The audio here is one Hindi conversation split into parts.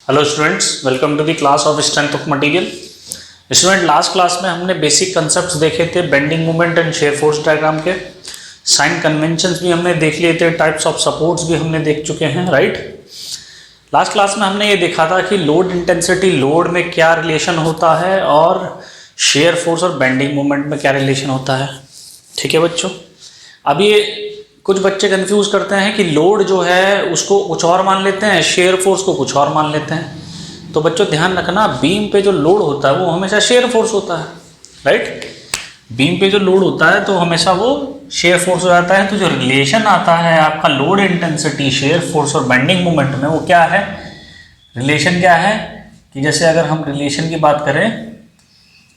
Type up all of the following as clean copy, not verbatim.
Hello students, welcome to the class of strength of material. Student, last class में हमने बेसिक कंसेप्ट्स देखे थे bending moment and shear force diagram के। साइन कन्वेंशंस भी हमने देख लिए थे, टाइप्स ऑफ सपोर्ट्स भी हमने देख चुके हैं, राइट। लास्ट क्लास में हमने ये देखा था कि लोड इंटेंसिटी, लोड में क्या रिलेशन होता है और शेयर फोर्स और बेंडिंग मोमेंट में क्या रिलेशन होता है। ठीक है बच्चों, अब ये कुछ बच्चे कंफ्यूज करते हैं कि लोड जो है उसको कुछ और मान लेते हैं, शेयर फोर्स को कुछ और मान लेते हैं। तो बच्चों ध्यान रखना, बीम पे जो लोड होता है वो हमेशा शेयर फोर्स होता है, राइट। बीम पे जो लोड होता है तो हमेशा वो शेयर फोर्स हो जाता है। तो जो रिलेशन आता है आपका लोड इंटेंसिटी, शेयर फोर्स और बेंडिंग मोमेंट में, वो क्या है, रिलेशन क्या है कि जैसे अगर हम रिलेशन की बात करें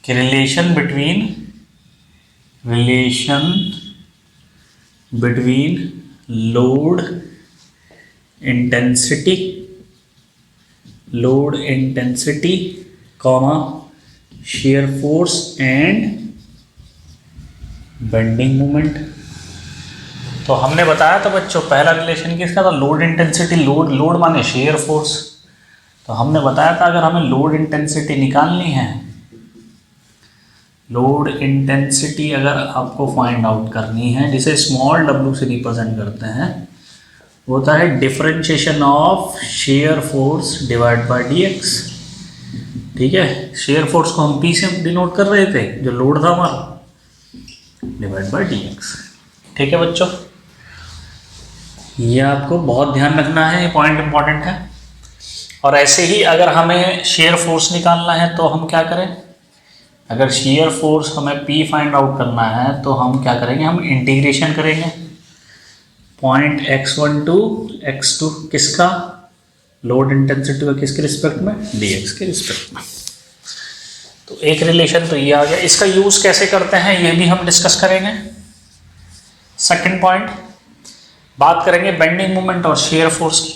कि relation between load intensity comma share force and bending moment. तो हमने बताया था बच्चों, पहला रिलेशन किसका था, लोड इंटेंसिटी। लोड माने शेयर फोर्स। तो हमने बताया था अगर हमें लोड इंटेंसिटी निकालनी है, लोड इंटेंसिटी अगर आपको फाइंड आउट करनी है, जिसे स्मॉल w से रिप्रेजेंट करते हैं, वो होता है differentiation of shear force divide by dx। ठीक है, शेयर फोर्स को हम p से डिनोट कर रहे थे, जो लोड था हमारा, डिवाइड बाय dx। ठीक है बच्चों, ये आपको बहुत ध्यान रखना है, ये पॉइंट इंपॉर्टेंट है। और ऐसे ही अगर हमें शेयर फोर्स निकालना है तो हम क्या करें, अगर शेयर फोर्स हमें P फाइंड आउट करना है तो हम क्या करेंगे, हम इंटीग्रेशन करेंगे पॉइंट x1 टू x2 किसका, लोड इंटेंसिटी का, किसके रिस्पेक्ट में, dx के रिस्पेक्ट में। तो एक रिलेशन तो ये आ गया। इसका यूज कैसे करते हैं ये भी हम डिस्कस करेंगे। सेकंड पॉइंट, बात करेंगे बेंडिंग मोमेंट और शेयर फोर्स की।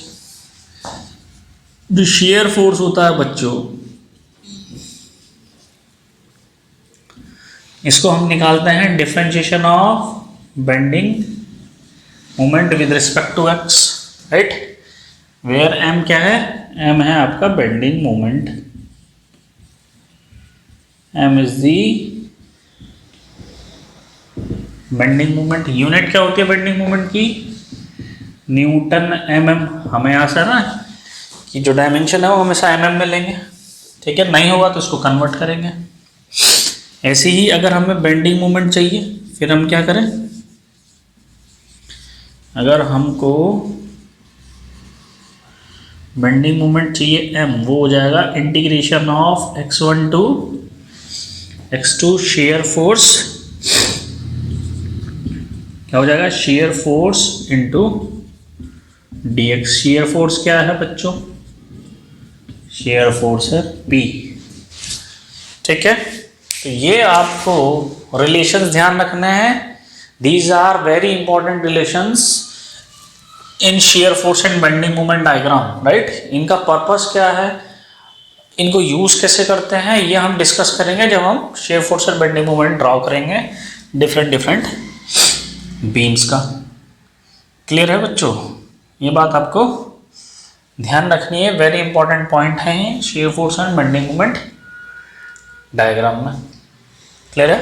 जो शेयर फोर्स होता है बच्चों, इसको हम निकालते हैं differentiation of bending moment with respect to x, right. Where m क्या है, m है आपका bending moment, m is the bending moment. Unit क्या होती है बेंडिंग मोमेंट की, न्यूटन mm। हमें यहाँ से ना कि जो डायमेंशन है वो हमेशा mm में लेंगे, ठीक है। नहीं होगा तो इसको कन्वर्ट करेंगे। ऐसे ही अगर हमें बेंडिंग मोमेंट चाहिए, फिर हम क्या करें, अगर हमको बेंडिंग मोमेंट चाहिए m, वो हो जाएगा integration of x1 to x2 shear force, क्या हो जाएगा, shear force into dx। Shear force क्या है बच्चों, शेयर फोर्स है P। ठीक है, तो ये आपको रिलेशंस ध्यान रखने हैं। These are very important relations in shear force and bending moment diagram, right. इनका पर्पस क्या है, इनको यूज कैसे करते हैं, ये हम डिस्कस करेंगे जब हम share force and bending moment draw करेंगे डिफरेंट बीम्स का। क्लियर है बच्चों, ये बात आपको ध्यान रखनी है, वेरी इंपॉर्टेंट पॉइंट है share force and bending moment diagram में। क्लियर है।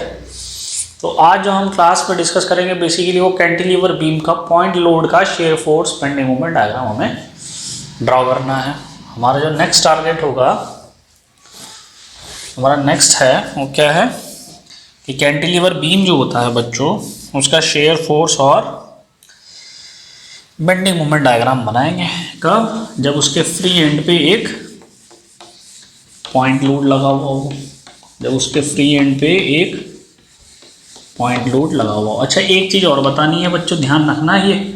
तो आज जो हम क्लास में डिस्कस करेंगे बेसिकली वो कैंटिलीवर बीम का पॉइंट लोड का shear force bending moment diagram हमें ड्रॉ करना है। हमारा जो नेक्स्ट टारगेट होगा, हमारा नेक्स्ट है वो क्या है कि कैंटिलीवर बीम जो होता है बच्चों, उसका शेयर फोर्स और बेंडिंग मोमेंट डायग्राम बनाएंगे। कब, जब उसके फ्री एंड पे एक पॉइंट लोड लगा हुआ हो, जब उसके फ्री एंड पे एक पॉइंट लोड लगा हुआ हो। अच्छा, एक चीज़ और बतानी है बच्चों, ध्यान रखना, ये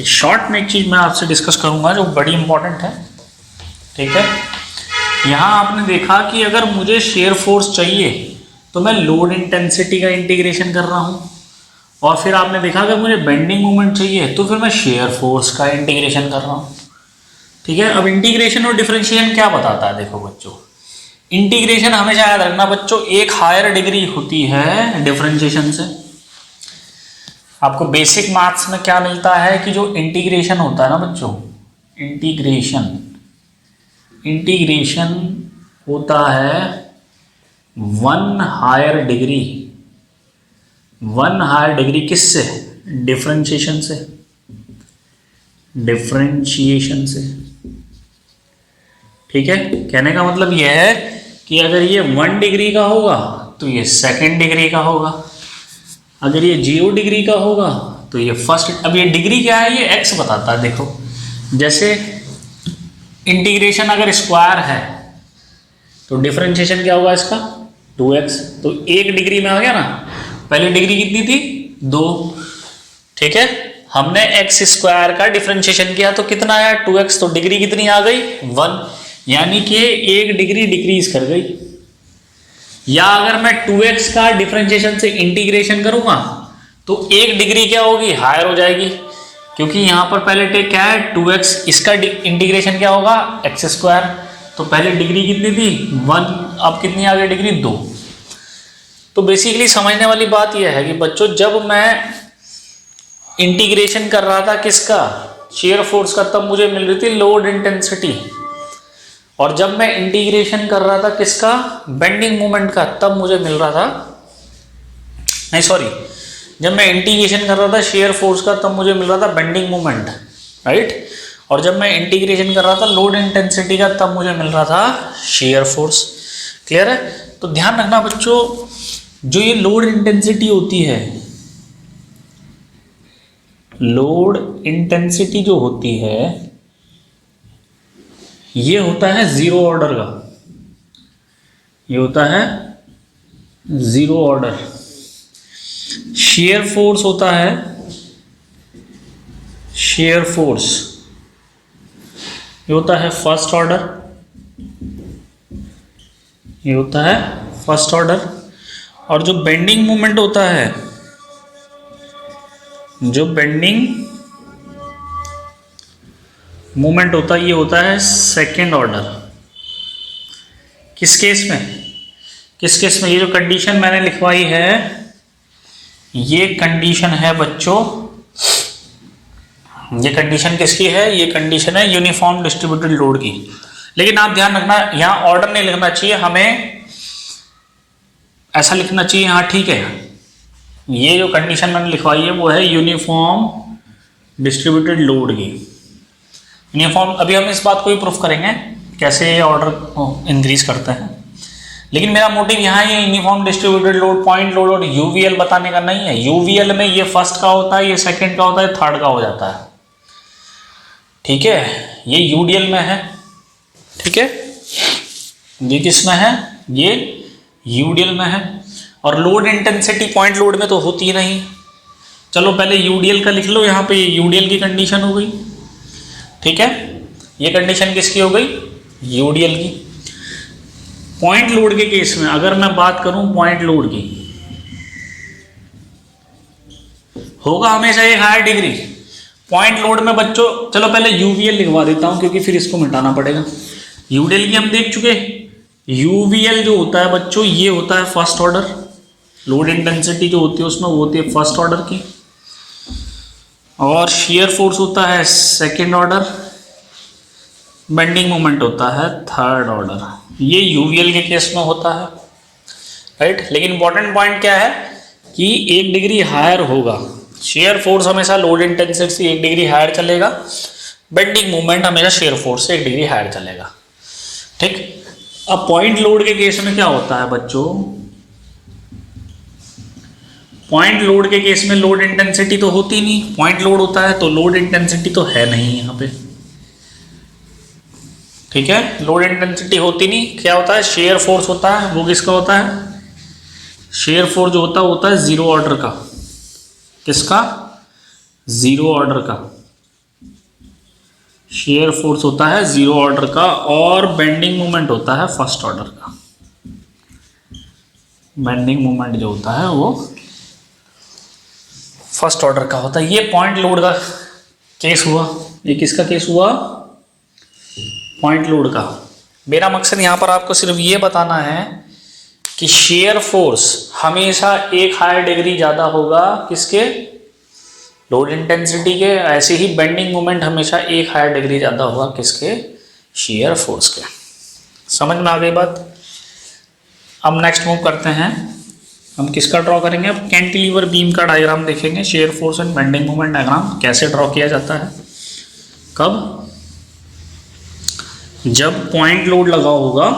शॉर्ट में एक चीज़ मैं आपसे डिस्कस करूंगा जो बड़ी इंपॉर्टेंट है। ठीक है, यहाँ आपने देखा कि अगर मुझे शेयर फोर्स चाहिए तो मैं लोड इंटेंसिटी का इंटीग्रेशन कर रहा हूँ, और फिर आपने देखा अगर मुझे बेंडिंग मोमेंट चाहिए तो फिर मैं शेयर फोर्स का इंटीग्रेशन कर रहा हूँ। ठीक है, अब इंटीग्रेशन और डिफरेंशिएशन क्या बताता है, देखो बच्चों, इंटीग्रेशन हमेशा याद रखना बच्चों, एक हायर डिग्री होती है डिफरेंशिएशन से। आपको बेसिक मैथ्स में क्या मिलता है कि जो इंटीग्रेशन होता है ना बच्चों, इंटीग्रेशन होता है 1 हायर डिग्री किससे? डिफरेंशिएशन से। ठीक है, कहने का मतलब यह है कि अगर ये 1 डिग्री का होगा तो ये 2nd डिग्री का होगा, अगर ये 0 डिग्री का होगा तो ये फर्स्ट। अब ये डिग्री क्या है? ये x बताता है। देखो जैसे इंटीग्रेशन अगर स्क्वायर है तो डिफरेंशिएशन क्या होगा इसका? 2x। तो 1 डिग्री में आ गया ना। पहले डिग्री कितनी थी? 2। ठीक है, हमने x स्क्वायर का डिफरेंशिएशन किया तो कितना आया? 2x। तो डिग्री कितनी आ गई? 1, यानी कि 1 डिग्री डिक्रीज कर गई। या अगर मैं 2x का डिफरेंशिएशन से इंटीग्रेशन करूंगा तो 1 डिग्री क्या होगी? हायर हो जाएगी, क्योंकि यहां पर पहले टेक क्या है? 2x, इसका इंटीग्रेशन क्या होगा? x square. तो पहले डिग्री कितनी थी? 1, अब कितनी आ गई डिग्री? 2। तो बेसिकली समझने वाली बात यह है कि बच्चों, जब मैं इंटीग्रेशन कर रहा था किसका? शेयर फोर्स का, तब मुझे मिल रही थी लोड इंटेंसिटी। और जब मैं इंटीग्रेशन कर रहा था किसका? बेंडिंग मोमेंट का, तब मुझे मिल रहा था, नहीं सॉरी, जब मैं इंटीग्रेशन कर रहा था शेयर फोर्स का तब मुझे मिल रहा था बेंडिंग मोमेंट, राइट। और जब मैं इंटीग्रेशन कर रहा था लोड इंटेंसिटी का तब मुझे मिल रहा था शेयर फोर्स। क्लियर है? तो ध्यान रखना बच्चों, जो ये लोड इंटेंसिटी होती है, लोड इंटेंसिटी जो होती है ये होता है 0 ऑर्डर का, ये होता है 0 ऑर्डर। शेयर फोर्स होता है, शेयर फोर्स ये होता है फर्स्ट ऑर्डर, ये होता है फर्स्ट ऑर्डर। और जो बेंडिंग मोमेंट होता है, जो बेंडिंग मोमेंट होता है ये होता है सेकेंड ऑर्डर। किस केस में? किस केस में? ये जो कंडीशन मैंने लिखवाई है ये कंडीशन है बच्चों, ये कंडीशन किसकी है? ये कंडीशन है यूनिफॉर्म डिस्ट्रीब्यूटेड लोड की। लेकिन आप ध्यान रखना, यहां ऑर्डर नहीं लिखना चाहिए, हमें ऐसा लिखना चाहिए, हाँ ठीक है, ये जो कंडीशन मैंने लिखवाई है वो है यूनिफॉर्म डिस्ट्रीब्यूटेड लोड की। यूनिफॉर्म, अभी हम इस बात को भी प्रूफ करेंगे कैसे ये ऑर्डर इंक्रीज करते हैं, लेकिन मेरा मोटिव यहाँ ये uniform distributed load, point load और यूवीएल बताने का नहीं है। यूवीएल में ये फर्स्ट का होता है, ये सेकंड का होता है, थर्ड का हो जाता है, ठीक है। ये यूडीएल में है, ठीक है, ये किस में है? ये यूडीएल में है। और लोड इंटेंसिटी पॉइंट लोड में तो होती ही नहीं। चलो पहले यूडीएल का लिख लो, यहाँ पे यूडीएल की कंडीशन हो गई, ठीक है। ये कंडीशन किसकी हो गई? यूडीएल की। पॉइंट लोड के केस में अगर मैं बात करूं, पॉइंट लोड की होगा हमेशा एक हायर डिग्री। पॉइंट लोड में बच्चों, चलो पहले यूवीएल लिखवा देता हूं क्योंकि फिर इसको मिटाना पड़ेगा। यूडीएल की हम देख चुके, यूवीएल जो होता है बच्चों ये होता है फर्स्ट ऑर्डर। लोड इंटेंसिटी जो होती है उसमें वो होती है फर्स्ट ऑर्डर की, और शियर फोर्स होता है सेकेंड ऑर्डर, बेंडिंग मोमेंट होता है थर्ड ऑर्डर। ये यूवीएल के केस में होता है, राइट। लेकिन इंपॉर्टेंट पॉइंट क्या है कि 1 डिग्री हायर होगा, शेयर फोर्स हमेशा लोड इंटेंसिटी से 1 डिग्री हायर चलेगा, बेंडिंग मोमेंट हमेशा शेयर फोर्स से 1 डिग्री हायर चलेगा, ठीक। अब पॉइंट लोड के केस में क्या होता है बच्चों? पॉइंट लोड के केस में लोड इंटेंसिटी तो होती नहीं, पॉइंट लोड होता है तो लोड इंटेंसिटी तो है नहीं यहाँ पे, ठीक है। लोड इंटेंसिटी होती नहीं, क्या होता है? शेयर फोर्स होता है। वो किसका होता है? शेयर फोर्स जो होता है 0 ऑर्डर का। किसका? 0 ऑर्डर का शेयर फोर्स होता है 0 ऑर्डर का, और बेंडिंग मोमेंट होता है फर्स्ट ऑर्डर का। बेंडिंग मोमेंट जो होता है वो फर्स्ट ऑर्डर का होता है। ये पॉइंट लोड का केस हुआ। ये किसका केस हुआ? पॉइंट लोड का। मेरा मकसद यहां पर आपको सिर्फ ये बताना है कि शेयर फोर्स हमेशा एक हायर डिग्री ज्यादा होगा किसके? लोड इंटेंसिटी के ऐसे ही बेंडिंग मोमेंट हमेशा एक हायर डिग्री ज़्यादा होगा किसके, शियर फोर्स के। समझ में आ गई बात। अब नेक्स्ट मूव करते हैं, हम किसका ड्रॉ करेंगे, अब कैंटिलीवर बीम का डायग्राम देखेंगे, share force and bending moment diagram कैसे ड्रॉ किया जाता है। कब, जब पॉइंट लोड लगा होगा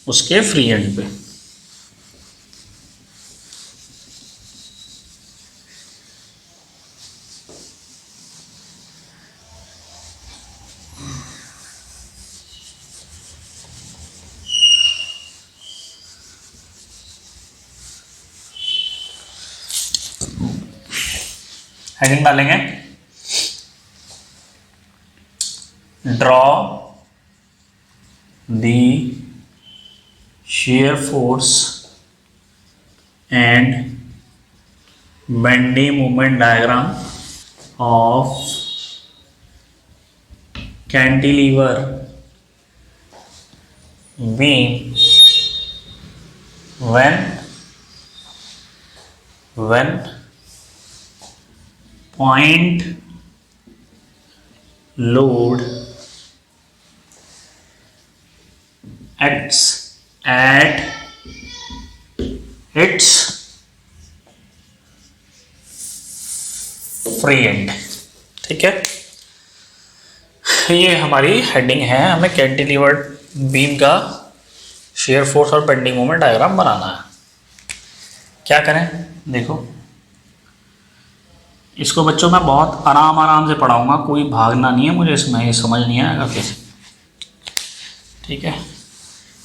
उसके फ्री एंड पे। हेडिंग डालेंगे, draw the shear force and bending moment diagram of cantilever beam when point load acts at its free end. ठीक है, ये हमारी हेडिंग है, हमें कैंटिलीवर बीम का शेयर फोर्स और बेंडिंग मोमेंट डायग्राम बनाना है। क्या करें, देखो इसको बच्चों मैं बहुत आराम से पढ़ाऊंगा, कोई भागना नहीं है मुझे इसमें, ये समझ नहीं आएगा कैसे। ठीक है,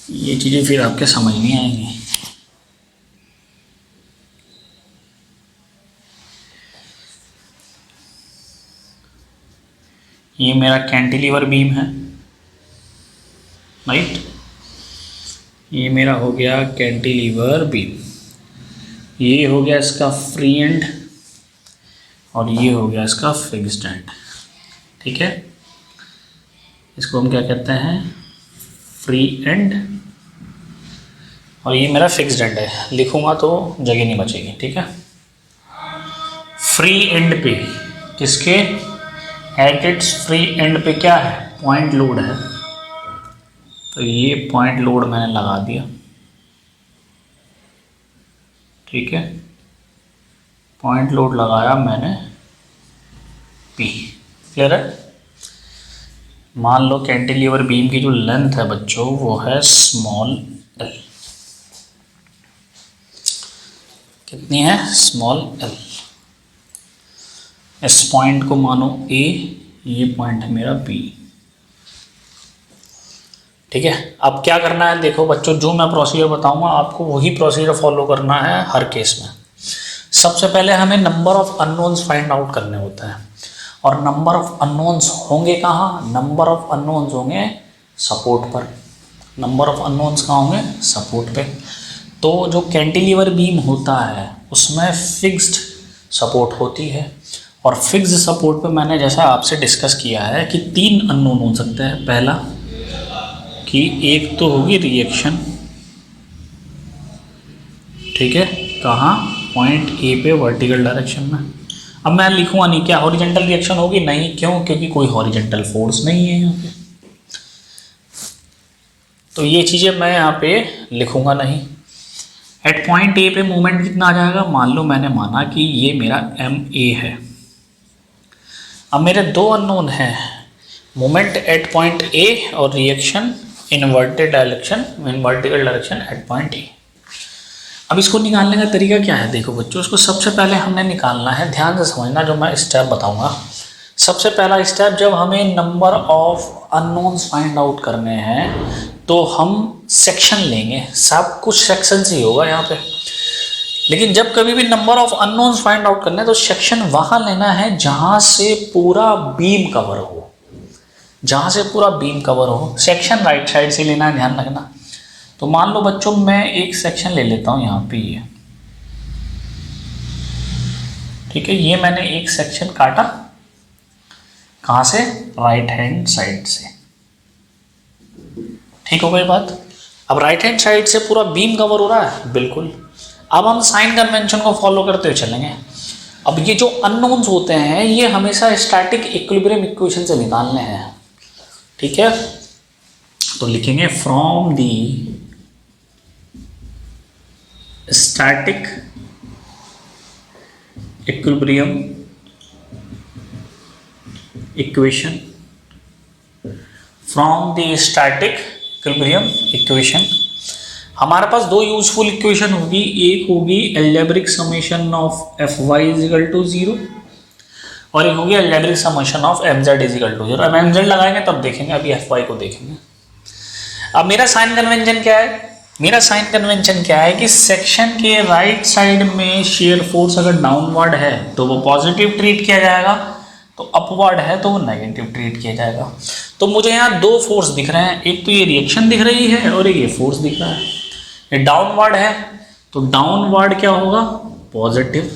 ये चीज़ें फिर आपके समझ नहीं आएंगी। ये मेरा कैंटिलीवर बीम है, राइट, ये मेरा हो गया कैंटिलीवर बीम, ये हो गया इसका फ्री एंड और ये हो गया इसका फिक्स्ड एंड। ठीक है, इसको हम क्या कहते हैं, फ्री एंड, और ये मेरा फिक्स्ड एंड है, लिखूंगा तो जगह नहीं बचेगी। ठीक है, फ्री एंड पे किसके, एट इट्स फ्री एंड पे क्या है, पॉइंट लोड है, तो ये पॉइंट लोड मैंने लगा दिया। ठीक है, पॉइंट लोड लगाया मैंने पी, क्लियर है। मान लो कैंटिलीवर बीम की जो लेंथ है बच्चों वो है स्मॉल एल, कितनी है, स्मॉल एल। इस पॉइंट को मानो ए, ये पॉइंट है मेरा बी। ठीक है, अब क्या करना है, देखो बच्चों जो मैं प्रोसीजर बताऊंगा आपको वही प्रोसीजर फॉलो करना है हर केस में। सबसे पहले हमें number of unknowns find out करने होते हैं, और नंबर ऑफ अननोन्स होंगे कहाँ, नंबर ऑफ अननोन्स होंगे सपोर्ट पर। नंबर ऑफ अननोन्स कहाँ होंगे, सपोर्ट पे। तो जो कैंटिलीवर बीम होता है उसमें फिक्स्ड सपोर्ट होती है, और फिक्स्ड सपोर्ट पे मैंने जैसा आपसे डिस्कस किया है कि 3 अननोन हो सकते हैं। पहला कि एक तो होगी रिएक्शन, ठीक है, कहाँ, पॉइंट ए पे वर्टिकल डायरेक्शन में। अब मैं लिखूंगा नहीं, क्या हॉरिजेंटल रिएक्शन होगी, नहीं, क्यों, क्योंकि कोई हॉरिजेंटल फोर्स नहीं है यहाँ पे, तो ये चीज़ें मैं यहाँ पे लिखूंगा नहीं। एट पॉइंट ए पे मोमेंट कितना आ जाएगा, मान लो मैंने माना कि ये मेरा एम ए है। अब मेरे 2 अननोन हैं, मोमेंट एट पॉइंट ए और reaction inverted direction, in vertical direction at point A. अब इसको निकालने का तरीका क्या है, देखो बच्चों, इसको सबसे पहले हमने निकालना है, ध्यान से समझना जो मैं स्टेप बताऊंगा। सबसे पहला स्टेप, जब हमें number of unknowns find out करने हैं तो हम सेक्शन लेंगे, सब कुछ सेक्शन ही होगा यहाँ पे। लेकिन जब कभी भी number of unknowns find out करना है तो सेक्शन वहां लेना है जहां से पूरा बीम कवर हो, जहां से पूरा बीम कवर हो। सेक्शन राइट साइड से लेना है, ध्यान रखना। तो मान लो बच्चों मैं एक सेक्शन ले लेता हूं यहाँ पे, ये ठीक है, ये मैंने एक सेक्शन काटा, कहां से, राइट हैंड साइड से। ठीक हो गई बात। अब राइट हैंड साइड से पूरा बीम कवर हो रहा है, बिल्कुल। अब हम साइन कन्वेंशन को फॉलो करते हुए चलेंगे। अब ये जो अननोन्स होते हैं ये हमेशा स्टैटिक इक्विलिब्रियम इक्वेशन से निकालने हैं, ठीक है। तो लिखेंगे from the static equilibrium equation, from the static equilibrium equation हमारे पास दो यूजफुल इक्वेशन होगी, एक होगी algebraic summation of F Y is equal to 0 और एक होगी algebraic summation of M Z is equal to 0। अब एम जेड लगाएंगे तब देखेंगे, अभी एफ वाई को देखेंगे। अब मेरा साइन कन्वेंशन क्या है? मेरा साइन कन्वेंशन क्या है कि सेक्शन के राइट साइड में शेयर फोर्स अगर डाउनवर्ड है तो वो पॉजिटिव ट्रीट किया जाएगा, तो अपवर्ड है तो वो नेगेटिव ट्रीट किया जाएगा। तो मुझे यहाँ दो फोर्स दिख रहे हैं, एक तो ये रिएक्शन दिख रही है और एक ये फोर्स दिख रहा है। ये डाउनवर्ड है तो डाउनवर्ड क्या होगा? पॉजिटिव,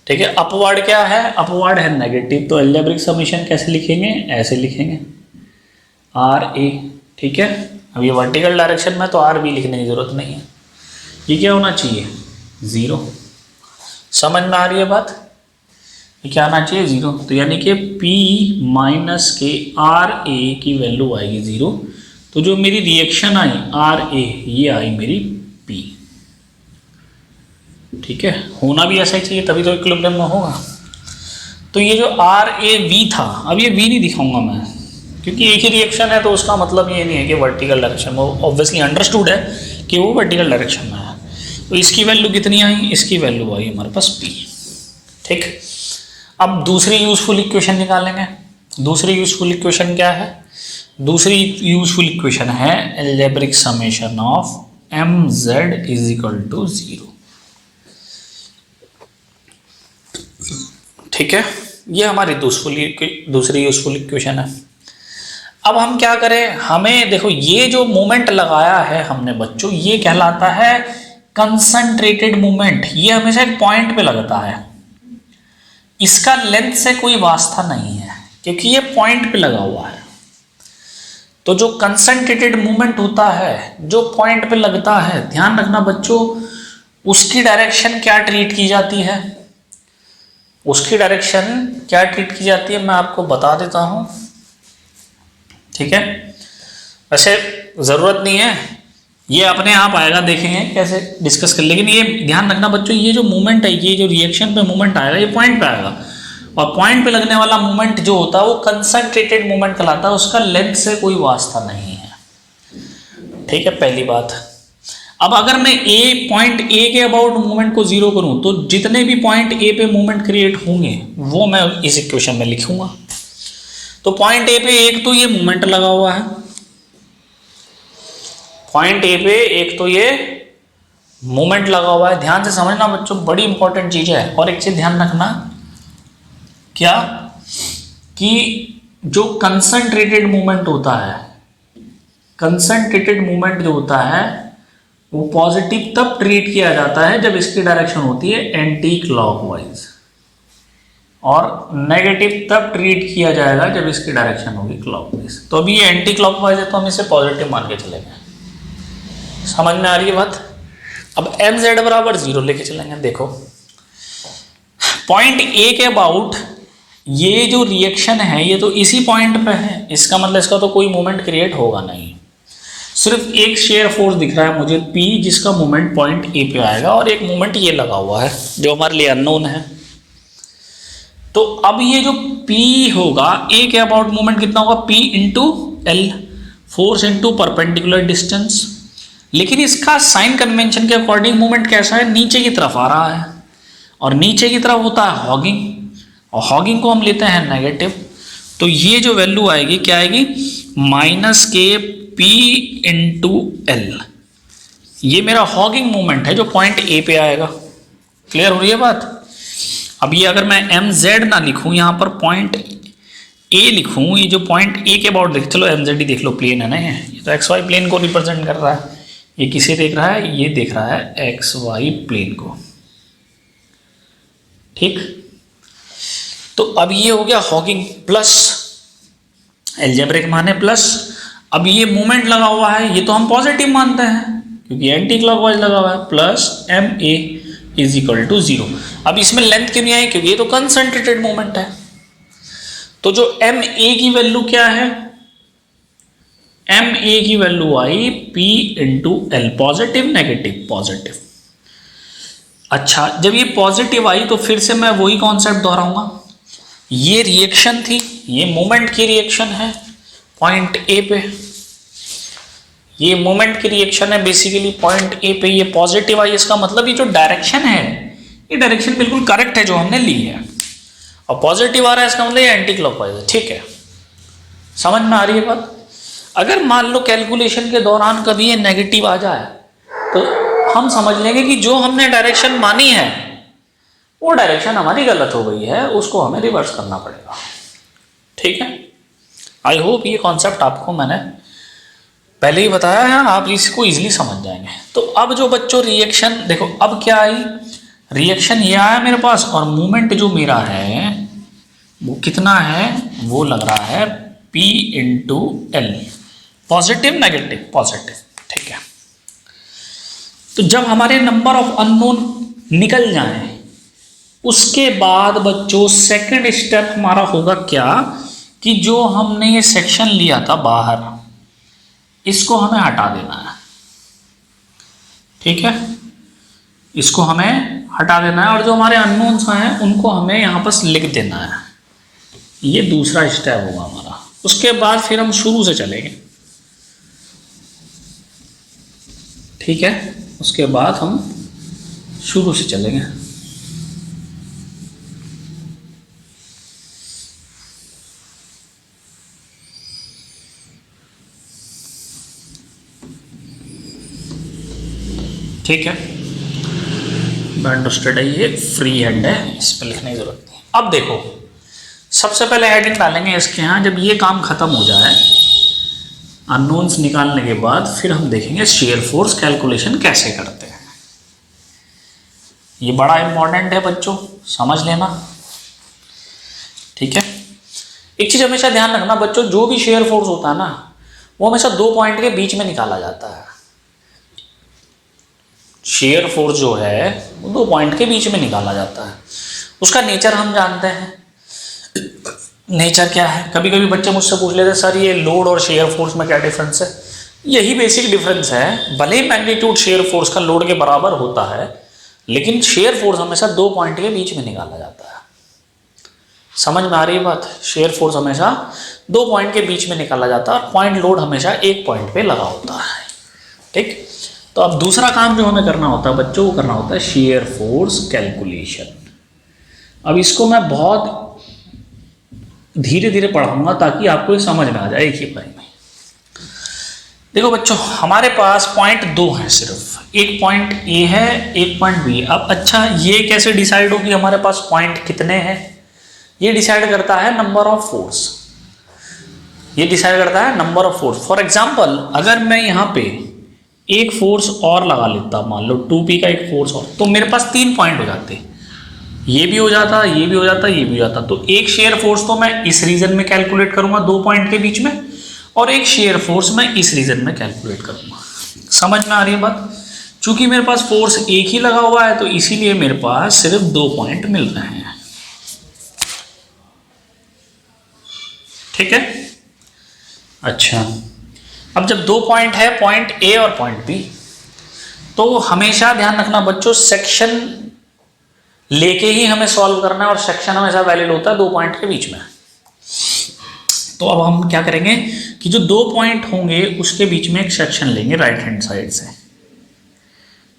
ठीक है। अपवर्ड क्या है? अपवर्ड है नेगेटिव। तो अलजेब्रिक समेशन कैसे लिखेंगे? ऐसे लिखेंगे आर ए, ठीक है। अब ये वर्टिकल डायरेक्शन में तो आर बी लिखने की जरूरत नहीं है। ये क्या होना चाहिए? 0। समझ में आ रही है बात? ये क्या आना चाहिए? 0। तो यानी कि P माइनस के आर ए की वैल्यू आएगी 0। तो जो मेरी रिएक्शन आई आर ए ये आई मेरी P, ठीक है। होना भी ऐसा ही चाहिए तभी तो इक्विलिब्रियम में होगा। तो ये जो आर ए वी था, अब ये वी नहीं दिखाऊंगा मैं क्योंकि एक ही रिएक्शन है, तो उसका मतलब ये नहीं है कि वर्टिकल डायरेक्शन में, ऑब्वियसली अंडरस्टूड है कि वो वर्टिकल डायरेक्शन में है। तो इसकी वैल्यू कितनी आई? इसकी वैल्यू आई हमारे पास P, ठीक। अब दूसरी यूजफुल इक्वेशन निकालेंगे। दूसरी यूजफुल इक्वेशन क्या है? दूसरी यूजफुल इक्वेशन है algebraic summation of M Z is equal to 0, ठीक है। ये हमारी दूसरी यूजफुल इक्वेशन है। अब हम क्या करें? हमें देखो ये जो मोमेंट लगाया है हमने बच्चों, ये कहलाता है कंसंट्रेटेड मोमेंट। ये हमेशा एक पॉइंट पे लगता है, इसका लेंथ से कोई वास्ता नहीं है क्योंकि ये पॉइंट पे लगा हुआ है। तो जो कंसंट्रेटेड मूवमेंट होता है, जो पॉइंट पे लगता है, ध्यान रखना बच्चों, उसकी डायरेक्शन क्या ट्रीट की जाती है? उसकी डायरेक्शन क्या ट्रीट की जाती है मैं आपको बता देता हूं, ठीक है। वैसे जरूरत नहीं है, ये अपने आप आएगा, देखेंगे कैसे डिस्कस कर। लेकिन ये ध्यान रखना बच्चों, ये जो मूवमेंट है, ये जो रिएक्शन पे मूवमेंट आएगा, ये पॉइंट पे आएगा और पॉइंट पे लगने वाला मूवमेंट जो होता है वो कंसंट्रेटेड मूवमेंट कहलाता है, उसका लेंथ से कोई वास्ता नहीं है, ठीक है। पहली बात। अब अगर मैं पॉइंट ए के अबाउट मूवमेंट को 0 करूं तो जितने भी पॉइंट ए पे मूवमेंट क्रिएट होंगे वो मैं इस इक्वेशन में लिखूंगा। तो पॉइंट ए पे एक तो ये मूवमेंट लगा हुआ है, पॉइंट ए पे एक तो ये मूवमेंट लगा हुआ है। ध्यान से समझना बच्चों, बड़ी इंपॉर्टेंट चीज है। और एक चीज ध्यान रखना, क्या कि जो कंसंट्रेटेड मूवमेंट होता है, कंसंट्रेटेड मूवमेंट जो होता है वो पॉजिटिव तब ट्रीट किया जाता है जब इसकी डायरेक्शन होती है एंटी क्लॉकवाइज, और नेगेटिव तब ट्रीट किया जाएगा जब इसकी डायरेक्शन होगी क्लॉकवाइज। तो अभी ये एंटी क्लॉकवाइज है तो हम इसे पॉजिटिव मान के चलेंगे। समझ में आ रही है बात? अब एम जेड बराबर 0 लेके चलेंगे। देखो पॉइंट ए के अबाउट ये जो रिएक्शन है ये तो इसी पॉइंट पे है, इसका मतलब इसका तो कोई मूवमेंट क्रिएट होगा नहीं। सिर्फ एक शेयर फोर्स दिख रहा है मुझे P, जिसका मूवमेंट पॉइंट ए पे आएगा, और एक मूवमेंट ये लगा हुआ है जो हमारे लिए अननोन है। तो अब ये जो P होगा, ए के अबाउट मूवमेंट कितना होगा? P into L, force into perpendicular distance. लेकिन इसका साइन कन्वेंशन के अकॉर्डिंग मूवमेंट कैसा है? नीचे की तरफ आ रहा है, और नीचे की तरफ होता है हॉगिंग, और हॉगिंग को हम लेते हैं नेगेटिव। तो ये जो वैल्यू आएगी क्या आएगी? माइनस के P इंटू एल। ये मेरा हॉगिंग मूवमेंट है जो पॉइंट ए पे आएगा। क्लियर हो रही है बात? अब ये अगर मैं एम जेड ना लिखूं, यहाँ पर पॉइंट ए लिखूं, ये जो पॉइंट ए के अबाउट देख, चलो एम जेड ही देख लो, प्लेन है ना, ये तो एक्स वाई प्लेन को रिप्रेजेंट कर रहा है। ये किसे देख रहा है? ये देख रहा है एक्स वाई प्लेन को, ठीक। तो अब ये हो गया हॉगिंग प्लस एल्जेब्रिक माने प्लस। अब ये मूवमेंट लगा हुआ है, ये तो हम पॉजिटिव मानते हैं क्योंकि एंटी क्लॉकवाइज लगा हुआ है, plus M A, is equal to 0। अब इसमें लेंथ क्यों नहीं आई, क्योंकि ये तो कंसंट्रेटेड मोमेंट है। तो जो एम ए की वैल्यू क्या है, एम ए की value I P into L, positive negative positive. अच्छा, जब ये पॉजिटिव आई तो फिर से मैं वही कॉन्सेप्ट दोहराऊंगा, ये रिएक्शन थी, ये मोमेंट की रिएक्शन है पॉइंट ए पे, ये मोमेंट की रिएक्शन है बेसिकली पॉइंट ए पे, ये पॉजिटिव आई, इसका मतलब ये जो डायरेक्शन है ये डायरेक्शन बिल्कुल करेक्ट है जो हमने ली है, और पॉजिटिव आ रहा है इसका मतलब ये एंटी क्लॉकवाइज है। ठीक है, समझ में आ रही है बात। अगर मान लो कैलकुलेशन के दौरान कभी ये नेगेटिव आ जाए तो हम समझ लेंगे कि जो हमने डायरेक्शन मानी है वो डायरेक्शन हमारी गलत हो गई है, उसको हमें रिवर्स करना पड़ेगा। ठीक है, आई होप ये कॉन्सेप्ट आपको मैंने पहले ही बताया है, आप इसको इजीली समझ जाएंगे। तो अब जो बच्चों रिएक्शन देखो, अब क्या आई, रिएक्शन ये आया मेरे पास, और मूवमेंट जो मेरा है वो कितना है, वो लग रहा है P into L, positive negative positive. ठीक है, तो जब हमारे नंबर ऑफ अननोन निकल जाए उसके बाद बच्चों सेकंड स्टेप हमारा होगा क्या, कि जो हमने ये सेक्शन लिया था बाहर इसको हमें हटा देना है। ठीक है, इसको हमें हटा देना है, और जो हमारे अननोन्स हैं उनको हमें यहां पर लिख देना है। ये दूसरा स्टेप होगा हमारा। उसके बाद फिर हम शुरू से चलेंगे। ठीक है, उसके बाद हम शुरू से चलेंगे। ठीक है, अंडरस्टूड है, ये फ्री हैंड है, इस पर लिखने की जरूरत नहीं। अब देखो, सबसे पहले हेडिंग डालेंगे इसके यहाँ, जब ये काम खत्म हो जाए अननोन्स निकालने के बाद फिर हम देखेंगे शेयर फोर्स कैलकुलेशन कैसे करते हैं। ये बड़ा इंपॉर्टेंट है बच्चों, समझ लेना। ठीक है, एक चीज हमेशा ध्यान रखना बच्चों, जो भी शेयर फोर्स होता है ना वो हमेशा 2 पॉइंट के बीच में निकाला जाता है। शेयर फोर्स जो है वो 2 पॉइंट के बीच में निकाला जाता है। उसका नेचर हम जानते हैं, नेचर क्या है। कभी कभी बच्चे मुझसे पूछ लेते हैं सर ये लोड और शेयर फोर्स में क्या डिफरेंस है। यही बेसिक डिफरेंस है, भले ही मैग्नीट्यूड शेयर फोर्स का लोड के बराबर होता है लेकिन शेयर फोर्स हमेशा 2 पॉइंट के बीच में निकाला जाता है। समझ में आ रही है बात, शेयर फोर्स हमेशा 2 पॉइंट के बीच में निकाला जाता है और पॉइंट लोड हमेशा 1 पॉइंट पे लगा होता है। ठीक, तो अब दूसरा काम जो हमें करना होता है बच्चों, वो करना होता है शेयर फोर्स कैलकुलेशन। अब इसको मैं बहुत धीरे धीरे पढ़ाऊंगा ताकि आपको ये समझ में आ जाए एक ही बार में। देखो बच्चों, हमारे पास पॉइंट 2 है, सिर्फ एक पॉइंट ए है, एक पॉइंट बी। अब अच्छा, ये कैसे डिसाइड हो कि हमारे पास पॉइंट कितने हैं? ये डिसाइड करता है नंबर ऑफ फोर्स, ये डिसाइड करता है number of force. For example, अगर मैं यहाँ पे एक फोर्स और लगा लेता, मान लो 2p का एक फोर्स और, तो मेरे पास 3 पॉइंट हो जाते, ये भी हो जाता, ये भी हो जाता, ये भी हो जाता। तो एक शेयर फोर्स तो मैं इस रीजन में कैलकुलेट करूंगा 2 पॉइंट के बीच में, और एक शेयर फोर्स मैं इस रीजन में कैलकुलेट करूंगा। समझ में आ रही है बात? चूंकि मेरे पास फोर्स एक ही लगा हुआ है तो इसीलिए मेरे पास सिर्फ 2 पॉइंट मिल रहे हैं। ठीक है, अच्छा, अब जब 2 पॉइंट है, पॉइंट ए और पॉइंट बी, तो हमेशा ध्यान रखना बच्चों, सेक्शन लेके ही हमें सॉल्व करना है और सेक्शन हमेशा वैलिड होता है 2 पॉइंट के बीच में। तो अब हम क्या करेंगे कि जो 2 पॉइंट होंगे उसके बीच में एक सेक्शन लेंगे राइट हैंड साइड से।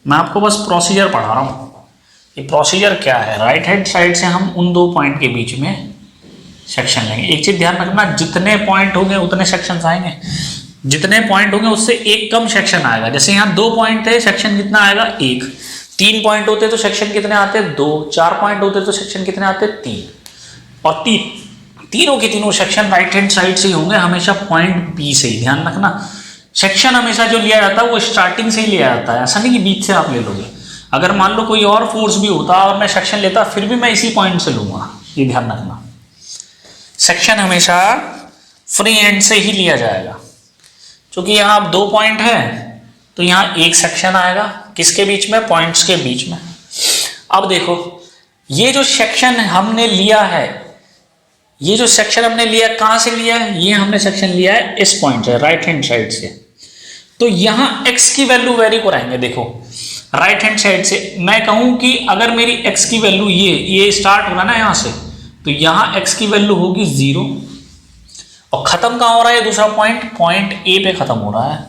मैं आपको बस प्रोसीजर पढ़ा रहा हूं, ये प्रोसीजर क्या है। राइट हैंड साइड से हम उन 2 पॉइंट के बीच में सेक्शन लेंगे। एक चीज ध्यान रखना, जितने पॉइंट होंगे उतने सेक्शन आएंगे, जितने पॉइंट होंगे उससे एक कम सेक्शन आएगा। जैसे यहाँ 2 पॉइंट है, सेक्शन कितना आएगा 1। 3 पॉइंट होते तो सेक्शन कितने आते 2। 4 पॉइंट होते तो सेक्शन कितने आते 3। और तीनों के तीनों सेक्शन राइट हैंड साइड से ही होंगे, हमेशा पॉइंट बी से ही। ध्यान रखना, सेक्शन हमेशा जो लिया जाता है वो स्टार्टिंग से ही लिया जाता है, ऐसा नहीं कि बीच से आप ले लोगे। अगर मान लो कोई और फोर्स भी होता और मैं सेक्शन लेता फिर भी मैं इसी पॉइंट से लूंगा, ये ध्यान रखना। सेक्शन हमेशा फ्री हैंड से ही लिया जाएगा। क्योंकि यहाँ अब 2 पॉइंट है तो यहाँ एक सेक्शन आएगा, किसके बीच में? पॉइंट्स के बीच में। अब देखो ये जो सेक्शन हमने लिया है, ये जो सेक्शन हमने लिया कहां से लिया है, ये हमने सेक्शन लिया है इस पॉइंट से, राइट हैंड साइड से। तो यहां x की वैल्यू वेरी कराएंगे। देखो राइट हैंड साइड से मैं कहूं कि अगर मेरी x की वैल्यू ये स्टार्ट होगा ना यहां से, तो यहां x की वैल्यू होगी 0 और खत्म कहां हो रहा है दूसरा पॉइंट, पॉइंट A पे खत्म हो रहा है।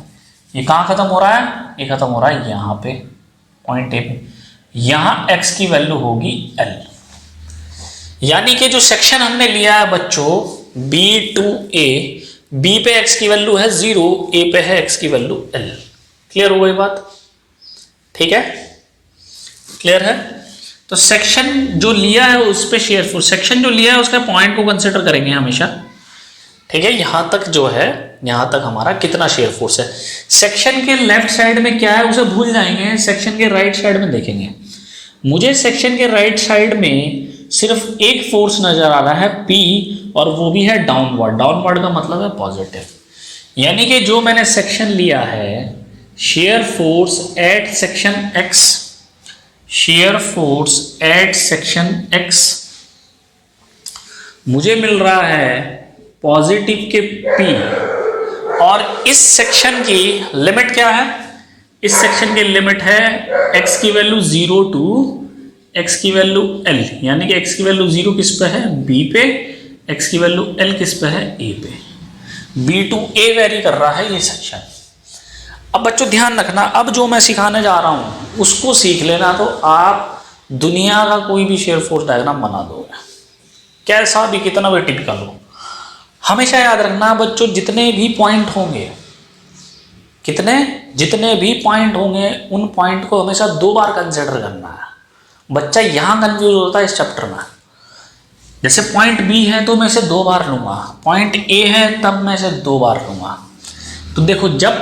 ये कहां खत्म हो रहा है, ये खत्म हो रहा है यहां पे पॉइंट A पे। यहां x की वैल्यू होगी L, यानी कि जो सेक्शन हमने लिया है बच्चों B to A, B पे x की वैल्यू है 0, A पे है x की वैल्यू L। क्लियर हो गई बात? ठीक है, क्लियर है। तो सेक्शन जो लिया है उस पे शेयर फोर्स, सेक्शन जो लिया है उसका पॉइंट को कंसिडर करेंगे हमेशा। ठीक है, यहां तक जो है, यहां तक हमारा कितना शेयर फोर्स है। सेक्शन के लेफ्ट साइड में क्या है उसे भूल जाएंगे, सेक्शन के राइट साइड में देखेंगे। मुझे सेक्शन के राइट साइड में सिर्फ एक फोर्स नजर आ रहा है P, और वो भी है डाउनवर्ड। डाउनवर्ड का मतलब है पॉजिटिव, यानी कि जो मैंने सेक्शन लिया है shear force at section X, shear force at section X मुझे मिल रहा है पॉजिटिव के P, और इस सेक्शन की लिमिट क्या है, इस सेक्शन की लिमिट है x की वैल्यू 0 टू x की वैल्यू L, यानी कि x की वैल्यू 0 किस पे है B पे, x की वैल्यू L किस पे है A पे। B टू A वेरी कर रहा है ये सेक्शन। अब बच्चों ध्यान रखना, अब जो मैं सिखाने जा रहा हूं उसको सीख लेना, तो आप दुनिया का कोई भी शेयर फोर्स डायग्राम बना दोगे, कैसा भी कितना भी टिपिकल हो। हमेशा याद रखना बच्चों, जितने भी पॉइंट होंगे, जितने भी पॉइंट होंगे उन पॉइंट को हमेशा 2 बार कंसिडर करना है। बच्चा यहां कंफ्यूज होता है इस चैप्टर में। जैसे पॉइंट B है तो मैं इसे 2 बार लूंगा, पॉइंट A है तब मैं इसे 2 बार लूंगा। तो देखो जब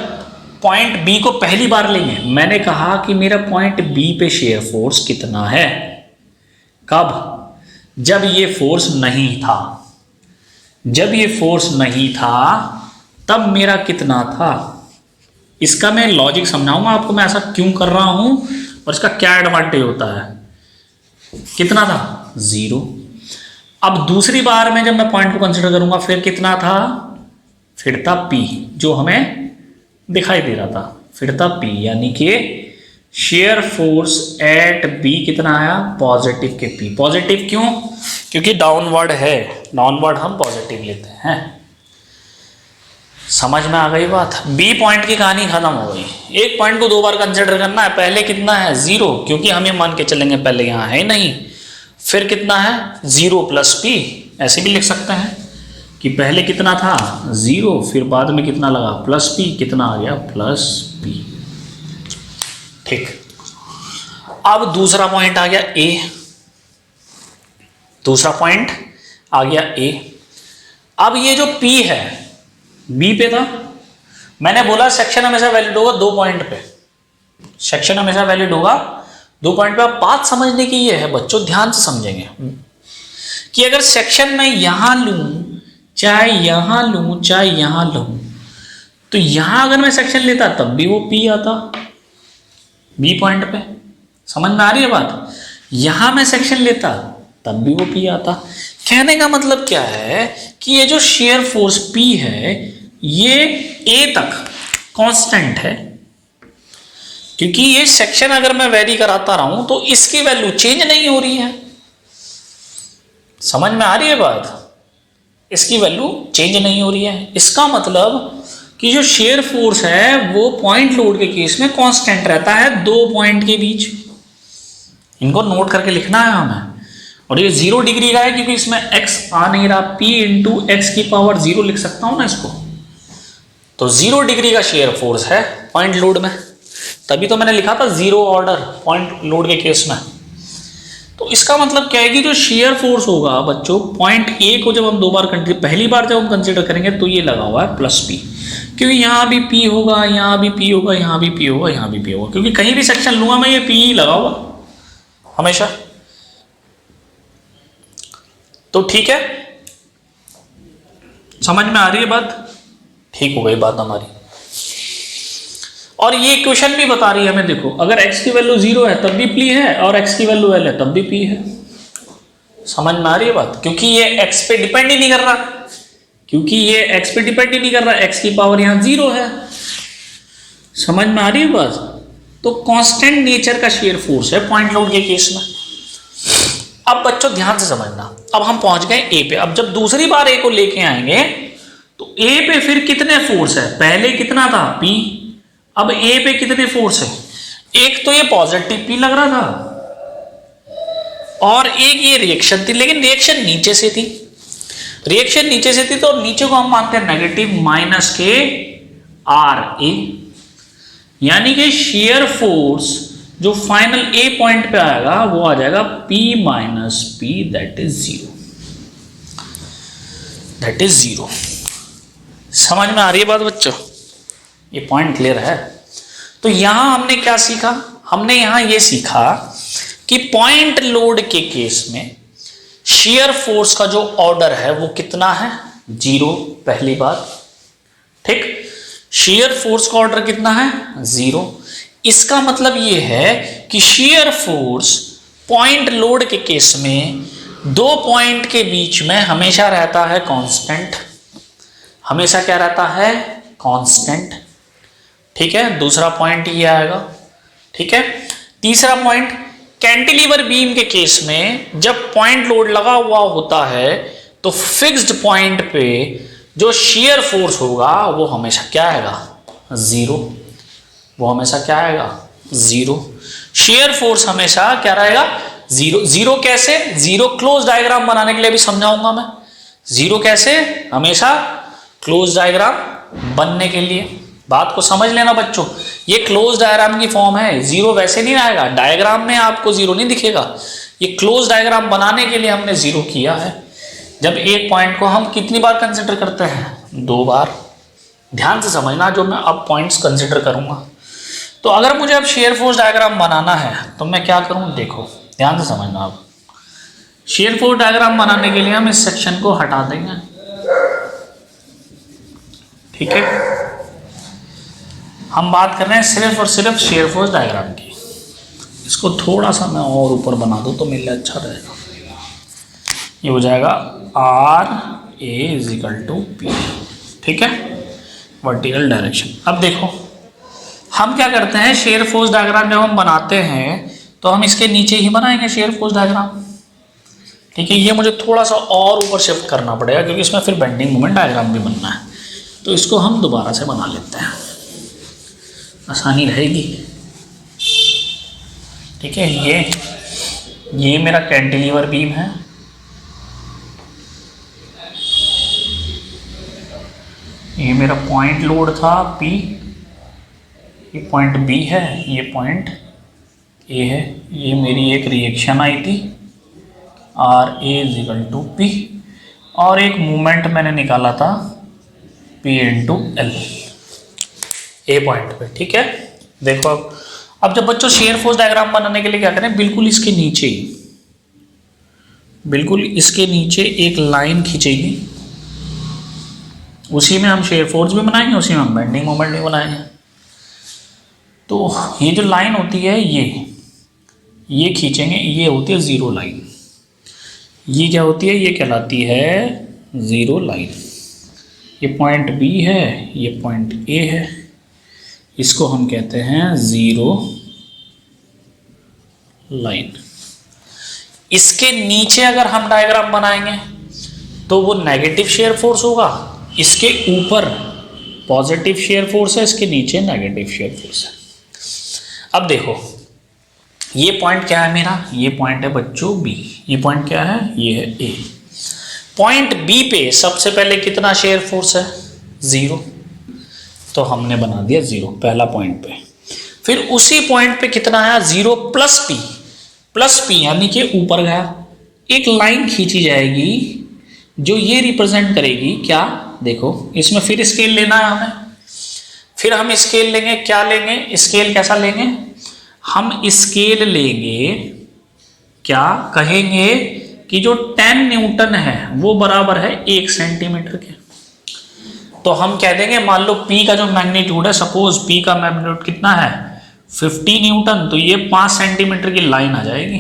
पॉइंट B को पहली बार लेंगे, मैंने कहा कि मेरा पॉइंट B पे शेयर फोर्स कितना है, कब, जब ये फोर्स नहीं था, जब ये फोर्स नहीं था तब मेरा कितना था। इसका मैं लॉजिक समझाऊंगा आपको, मैं ऐसा क्यों कर रहा हूं और इसका क्या एडवांटेज होता है। कितना था 0। अब दूसरी बार में जब मैं पॉइंट को कंसिडर करूंगा फिर कितना था, फिर था P, जो हमें दिखाई दे रहा था, फिर था P, यानी कि शेयर फोर्स एट B कितना आया पॉजिटिव के P। पॉजिटिव क्यों, क्योंकि डाउनवर्ड है, डाउनवर्ड हम पॉजिटिव लेते हैं। समझ में आ गई बात। B पॉइंट की कहानी खत्म हो गई। एक पॉइंट को 2 बार कंसिडर करना है, पहले कितना है 0, क्योंकि हम ये मान के चलेंगे पहले यहां है नहीं, फिर कितना है 0 प्लस P, ऐसे भी लिख सकते हैं कि पहले कितना था 0, फिर बाद में कितना लगा प्लस P, कितना आ गया प्लस P। ठीक, अब दूसरा पॉइंट आ गया A, दूसरा पॉइंट आ गया A। अब ये जो P है B पे था, मैंने बोला सेक्शन हमेशा वैलिड होगा 2 पॉइंट पे, सेक्शन हमेशा वैलिड होगा 2 पॉइंट पे। अब बात समझने की ये है बच्चों, ध्यान से समझेंगे कि अगर सेक्शन मैं यहां लूं, चाहे यहां लूं, चाहे यहां लूं, तो यहां अगर मैं सेक्शन लेता तब भी वो P आता B पॉइंट पे। समझ में आ रही है बात? यहां मैं सेक्शन लेता तब भी वो P आता। कहने का मतलब क्या है कि ये जो शेयर फोर्स P है ये A तक कांस्टेंट है, क्योंकि ये सेक्शन अगर मैं वेरी कराता रहूं तो इसकी वैल्यू चेंज नहीं हो रही है। समझ में आ रही है बात? इसकी वैल्यू चेंज नहीं हो रही है। इसका मतलब कि जो शेयर फोर्स है वो पॉइंट लोड के केस में कांस्टेंट रहता है 2 पॉइंट के बीच। इनको नोट करके लिखना है हमें। और ये 0 डिग्री का है क्योंकि इसमें x आ नहीं रहा, P इंटू x की पावर 0 लिख सकता हूं ना इसको। तो 0 डिग्री का शेयर फोर्स है पॉइंट लोड में, तभी तो मैंने लिखा था 0 ऑर्डर पॉइंट लोड के केस में। तो इसका मतलब क्या है कि जो शेयर फोर्स होगा बच्चों पॉइंट A को जब हम 2 बार पहली बार जब हम कंसिडर करेंगे तो ये लगा हुआ है प्लस P, क्योंकि यहां भी P होगा, यहां भी P होगा, यहां भी P होगा, यहां भी P होगा, क्योंकि कहीं भी सेक्शन लूंगा मैं ये P ही लगा हुआ हमेशा। तो ठीक है, समझ में आ रही है बात? ठीक हो गई बात हमारी। और ये इक्वेशन भी बता रही है हमें, देखो अगर x की वैल्यू 0 है तब भी P है और x की वैल्यू L है तब भी P है। समझ में आ रही है बात? क्योंकि ये x पे डिपेंड ही नहीं कर रहा, क्योंकि ये x पे डिपेंड ही नहीं कर रहा, x की पावर यहां 0 है। समझ में आ रही है बात? तो कांस्टेंट नेचर का शेयर फोर्स है पॉइंट लोड के केस में। अब बच्चों ध्यान से समझना, अब हम पहुंच गए ए पे। अब जब दूसरी बार ए को लेके आएंगे तो ए पे फिर कितने फोर्स है? पहले कितना था? P। अब ए पे कितने फोर्स है? एक तो ये पॉजिटिव P लग रहा था और एक ये रिएक्शन थी, लेकिन रिएक्शन नीचे से थी। रिएक्शन नीचे से थी तो नीचे को हम मानते हैं नेगेटिव माइनस के RA, यानी कि शेयर फोर्स जो फाइनल ए पॉइंट पे आएगा वो आ जाएगा P minus P, that is 0। That is 0। समझ में आ रही है बात बच्चों? ये पॉइंट क्लियर है? तो यहां हमने क्या सीखा? हमने यहां ये सीखा कि पॉइंट लोड के केस में शेयर फोर्स का जो ऑर्डर है वो कितना है? 0। पहली बात, ठीक। शेयर फोर्स का ऑर्डर कितना है? 0। इसका मतलब ये है कि शेयर फोर्स पॉइंट लोड के केस में दो पॉइंट के बीच में हमेशा रहता है कांस्टेंट। हमेशा क्या रहता है? कांस्टेंट। ठीक है, दूसरा पॉइंट ये आएगा। ठीक है, तीसरा पॉइंट, कैंटिलीवर बीम के केस में जब पॉइंट लोड लगा हुआ होता है तो फिक्स्ड पॉइंट पे जो शेयर फोर्स होगा वो हमेशा क्या आएगा? 0। वो हमेशा क्या आएगा? 0। शेयर फोर्स हमेशा क्या रहेगा? 0। 0 कैसे? 0 क्लोज डायग्राम बनाने के लिए भी समझाऊंगा मैं। 0 कैसे? हमेशा क्लोज डायग्राम बनने के लिए। बात को समझ लेना बच्चों, ये क्लोज डायग्राम की फॉर्म है। 0 वैसे नहीं आएगा, डायग्राम में आपको 0 नहीं दिखेगा। ये क्लोज डायग्राम बनाने के लिए हमने 0 किया है। जब एक पॉइंट को हम कितनी बार कंसिडर करते हैं? 2 बार। ध्यान से समझना जो मैं अब पॉइंट्स कंसिडर करूंगा। तो अगर मुझे अब शेयर फोर्स डायग्राम बनाना है तो मैं क्या करूं? देखो ध्यान से समझना। अब शेयर फोर्स डायग्राम बनाने के लिए हम इस सेक्शन को हटा देंगे। ठीक है, हम बात कर रहे हैं सिर्फ और सिर्फ शेयर फोर्स डायग्राम की। इसको थोड़ा सा मैं और ऊपर बना दूं तो मेरे लिए अच्छा रहेगा। ये हो जाएगा RA = P। ठीक है, वर्टिकल डायरेक्शन। अब देखो हम क्या करते हैं, शेयर फोर्स डायग्राम जब हम बनाते हैं तो हम इसके नीचे ही बनाएंगे शेयर फोर्स डायग्राम। ठीक है, ये मुझे थोड़ा सा और ऊपर शिफ्ट करना पड़ेगा क्योंकि इसमें फिर बेंडिंग मोमेंट डायग्राम भी बनना है। तो इसको हम दोबारा से बना लेते हैं, आसानी रहेगी। ठीक है, ये मेरा कैंटिलीवर बीम है। ये मेरा पॉइंट लोड था P, ये पॉइंट B है, ये पॉइंट A है। ये मेरी एक रिएक्शन आई थी RA = P, और एक मूवमेंट मैंने निकाला था P × L ए पॉइंट पे। ठीक है, देखो अब जब बच्चों शेयर फोर्स डायग्राम बनाने के लिए क्या करें, बिल्कुल इसके नीचे ही, बिल्कुल इसके नीचे एक लाइन खींचेगी। उसी में हम शेयर फोर्स भी बनाएंगे, उसी में हम बेंडिंग मोमेंट भी बनाएंगे। तो ये जो लाइन होती है ये खींचेंगे, ये होती है 0 लाइन। ये क्या होती है? ये कहलाती है 0 लाइन। ये पॉइंट B है, ये पॉइंट A है, इसको हम कहते हैं 0 लाइन। इसके नीचे अगर हम डायग्राम बनाएंगे तो वो नेगेटिव शेयर फोर्स होगा, इसके ऊपर पॉजिटिव शेयर फोर्स है, इसके नीचे नेगेटिव शेयर फोर्स है। अब देखो ये पॉइंट क्या है मेरा? ये पॉइंट है बच्चों B। ये पॉइंट क्या है? ये है A। पॉइंट B पे सबसे पहले कितना शेयर फोर्स है? 0। तो हमने बना दिया 0 पहला पॉइंट पे। फिर उसी पॉइंट पे कितना आया? 0 प्लस P यानी कि ऊपर गया। एक लाइन खींची जाएगी जो ये रिप्रेजेंट करेगी क्या? देखो इसमें फिर स्केल लेना है हमें। फिर हम स्केल लेंगे, क्या लेंगे? स्केल कैसा लेंगे? हम स्केल लेंगे, क्या कहेंगे कि जो 10 न्यूटन है वो बराबर है 1 सेंटीमीटर के। तो हम कह देंगे, मान लो P का जो मैग्नीट्यूड है, सपोज P का मैग्नीट्यूड कितना है 50 न्यूटन, तो ये 5 सेंटीमीटर की लाइन आ जाएगी।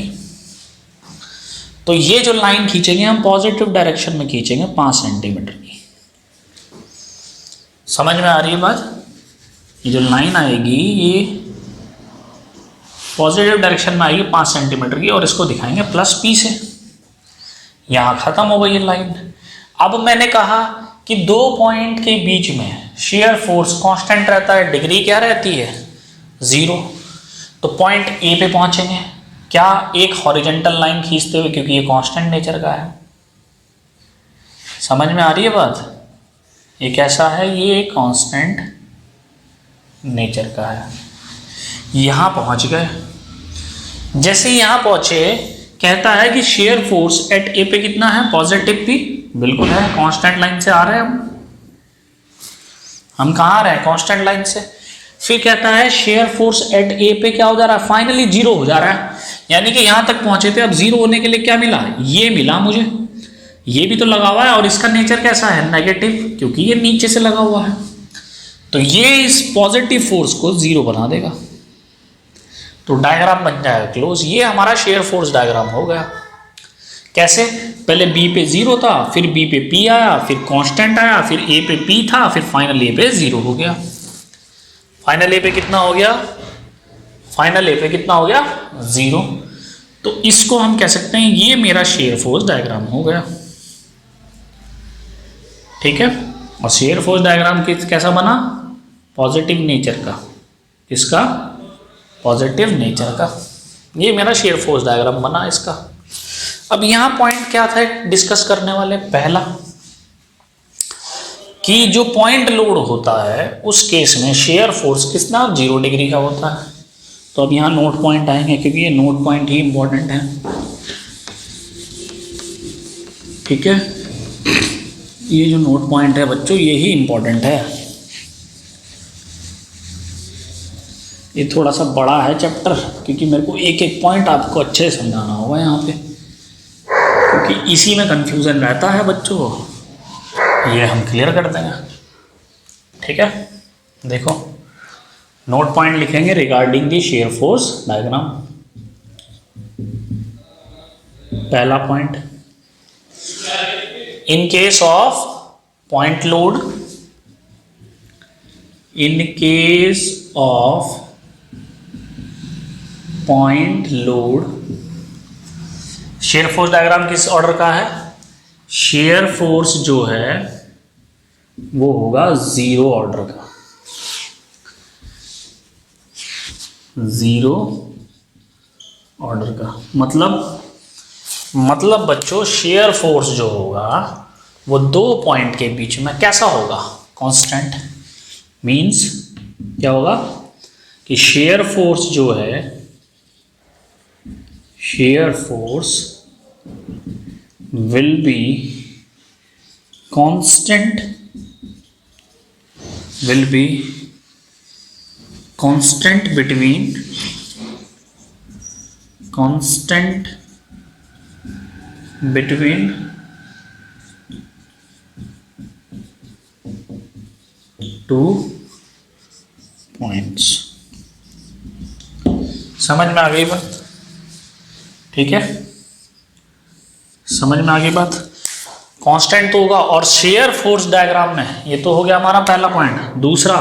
तो ये जो लाइन खींचेंगे हम पॉजिटिव डायरेक्शन में खींचेंगे 5 सेंटीमीटर की। समझ में आ रही है बात? ये जो लाइन आएगी ये पॉजिटिव डायरेक्शन में आएगी 5 सेंटीमीटर की, और इसको दिखाएंगे प्लस P से। यहां खत्म हो गई ये लाइन। अब मैंने कहा कि दो पॉइंट के बीच में शेयर फोर्स कांस्टेंट रहता है, डिग्री क्या रहती है 0। तो पॉइंट ए पे पहुंचेंगे, क्या एक हॉरिजॉन्टल लाइन खींचते हुए, क्योंकि ये कांस्टेंट नेचर का है। समझ में आ रही है बात? ये कैसा है, ये कांस्टेंट नेचर का है। यहां पहुंच गए, जैसे यहां पहुंचे कहता है कि शेयर फोर्स एट ए पे कितना है, पॉजिटिव P, बिल्कुल है, कांस्टेंट लाइन से आ रहे हैं हम कहाँ आ रहे हैं, कांस्टेंट लाइन से। फिर कहता है शेयर फोर्स एट ए पे क्या हो जा रहा है, फाइनली 0 हो जा रहा है। यानी कि यहां तक पहुंचे थे, अब 0 होने के लिए क्या मिला, ये मिला मुझे। ये भी तो लगा हुआ है और इसका नेचर कैसा है, नेगेटिव, क्योंकि ये नीचे से लगा हुआ है। तो ये इस पॉजिटिव फोर्स को 0 बना देगा, तो डायग्राम बन जाएगा क्लोज। ये हमारा शेयर फोर्स डायग्राम हो गया। कैसे, पहले B पे 0 था, फिर B पे P आया, फिर कांस्टेंट आया, फिर A पे P था, फिर फाइनल A पे 0 हो गया। फाइनल A पे कितना हो गया, फाइनल A पे कितना हो गया 0। तो इसको हम कह सकते हैं ये मेरा शेयर फोर्स डायग्राम हो गया। ठीक है, और शेयर फोर्स डायग्राम कैसा बना, पॉजिटिव नेचर का। किसका, पॉजिटिव नेचर का। ये मेरा शेयर फोर्स डायग्राम बना इसका। अब यहां पॉइंट क्या था डिस्कस करने वाले, पहला कि जो पॉइंट लोड होता है उस केस में शेयर फोर्स कितना 0 डिग्री का होता है। तो अब यहां नोट पॉइंट आएंगे, क्योंकि ये नोट पॉइंट ही इंपॉर्टेंट है। ठीक है, ये जो नोट पॉइंट है बच्चों, ये ही इंपॉर्टेंट है। ये थोड़ा सा बड़ा है चैप्टर, क्योंकि मेरे को एक एक पॉइंट आपको अच्छे से समझाना होगा यहाँ पे, क्योंकि इसी में कंफ्यूजन रहता है बच्चों। ये हम क्लियर कर देंगे। ठीक है, देखो नोट पॉइंट लिखेंगे regarding the shear force diagram. पहला point, in case of point load, in case of point load, shear force diagram किस ऑर्डर का है, शेयर फोर्स जो है वो होगा 0 ऑर्डर का, 0 ऑर्डर का। मतलब बच्चों शेयर फोर्स जो होगा वो दो पॉइंट के बीच में कैसा होगा, कांस्टेंट। मींस क्या होगा कि शेयर फोर्स जो है, shear force will be constant between two points। समझ में आ गई बात? ठीक है, समझ में आ गई बात। कांस्टेंट तो होगा, और शेयर फोर्स डायग्राम में, ये तो हो गया हमारा पहला पॉइंट। दूसरा,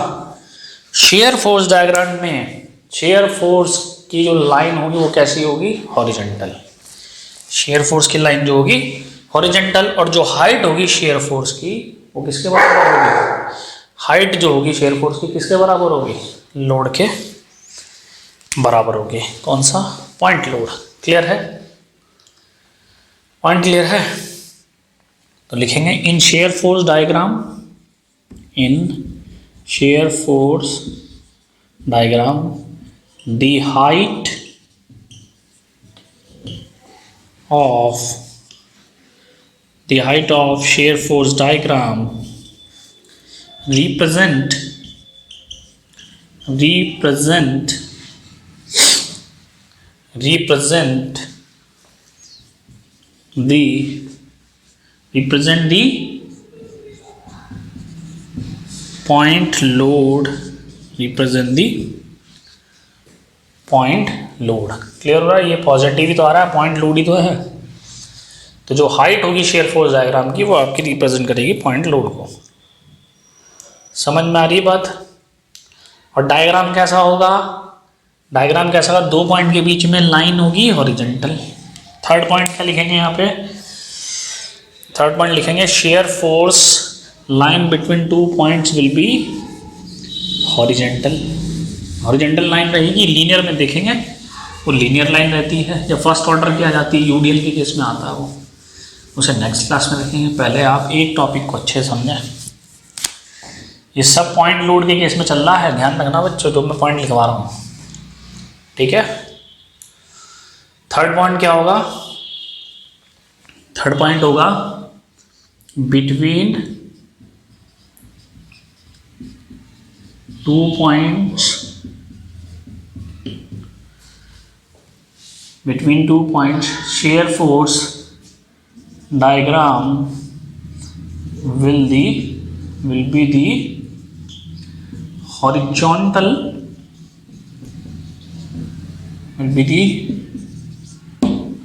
शेयर फोर्स डायग्राम में शेयर फोर्स की जो लाइन होगी वो कैसी होगी, हॉरिजॉन्टल। शेयर फोर्स की लाइन जो होगी हॉरिजॉन्टल, और जो हाइट होगी शेयर फोर्स की वो किसके बराबर होगी, हाइट जो होगी शेयर फोर्स की किसके बराबर होगी, लोड के बराबर होगी। कौन सा, पॉइंट लोड। क्लियर है, पॉइंट क्लियर है? तो लिखेंगे in shear force diagram, in shear force diagram the height of shear force diagram represent the point load represent the point load. Clear हो रहा है? ये पॉजिटिव ही तो आ रहा है, पॉइंट लोड ही तो है। तो जो हाइट होगी शेयर फोर्स डायग्राम की वो आपकी रिप्रेजेंट करेगी पॉइंट लोड को। समझ में आ रही है बात? और डायग्राम कैसा होगा? डायग्राम कैसा होगा? दो पॉइंट के बीच में लाइन होगी हॉरिजॉन्टल। थर्ड पॉइंट क्या लिखेंगे यहाँ पे? थर्ड पॉइंट लिखेंगे shear force line between two points will be horizontal. Horizontal line रहेगी, लीनियर में देखेंगे वो लीनियर लाइन रहती है। जब फर्स्ट ऑर्डर की आ जाती है यूडीएल के केस में आता है वो, उसे नेक्स्ट क्लास में देखेंगे। पहले आप एक टॉपिक को अच्छे समझें। ये सब पॉइंट लोड के केस में चल रहा है, ध्यान रखना बच्चों जो मैं पॉइंट लिखवा रहा हूँ, ठीक है। थर्ड पॉइंट क्या होगा? थर्ड पॉइंट होगा between two points, between 2 points shear force diagram will be the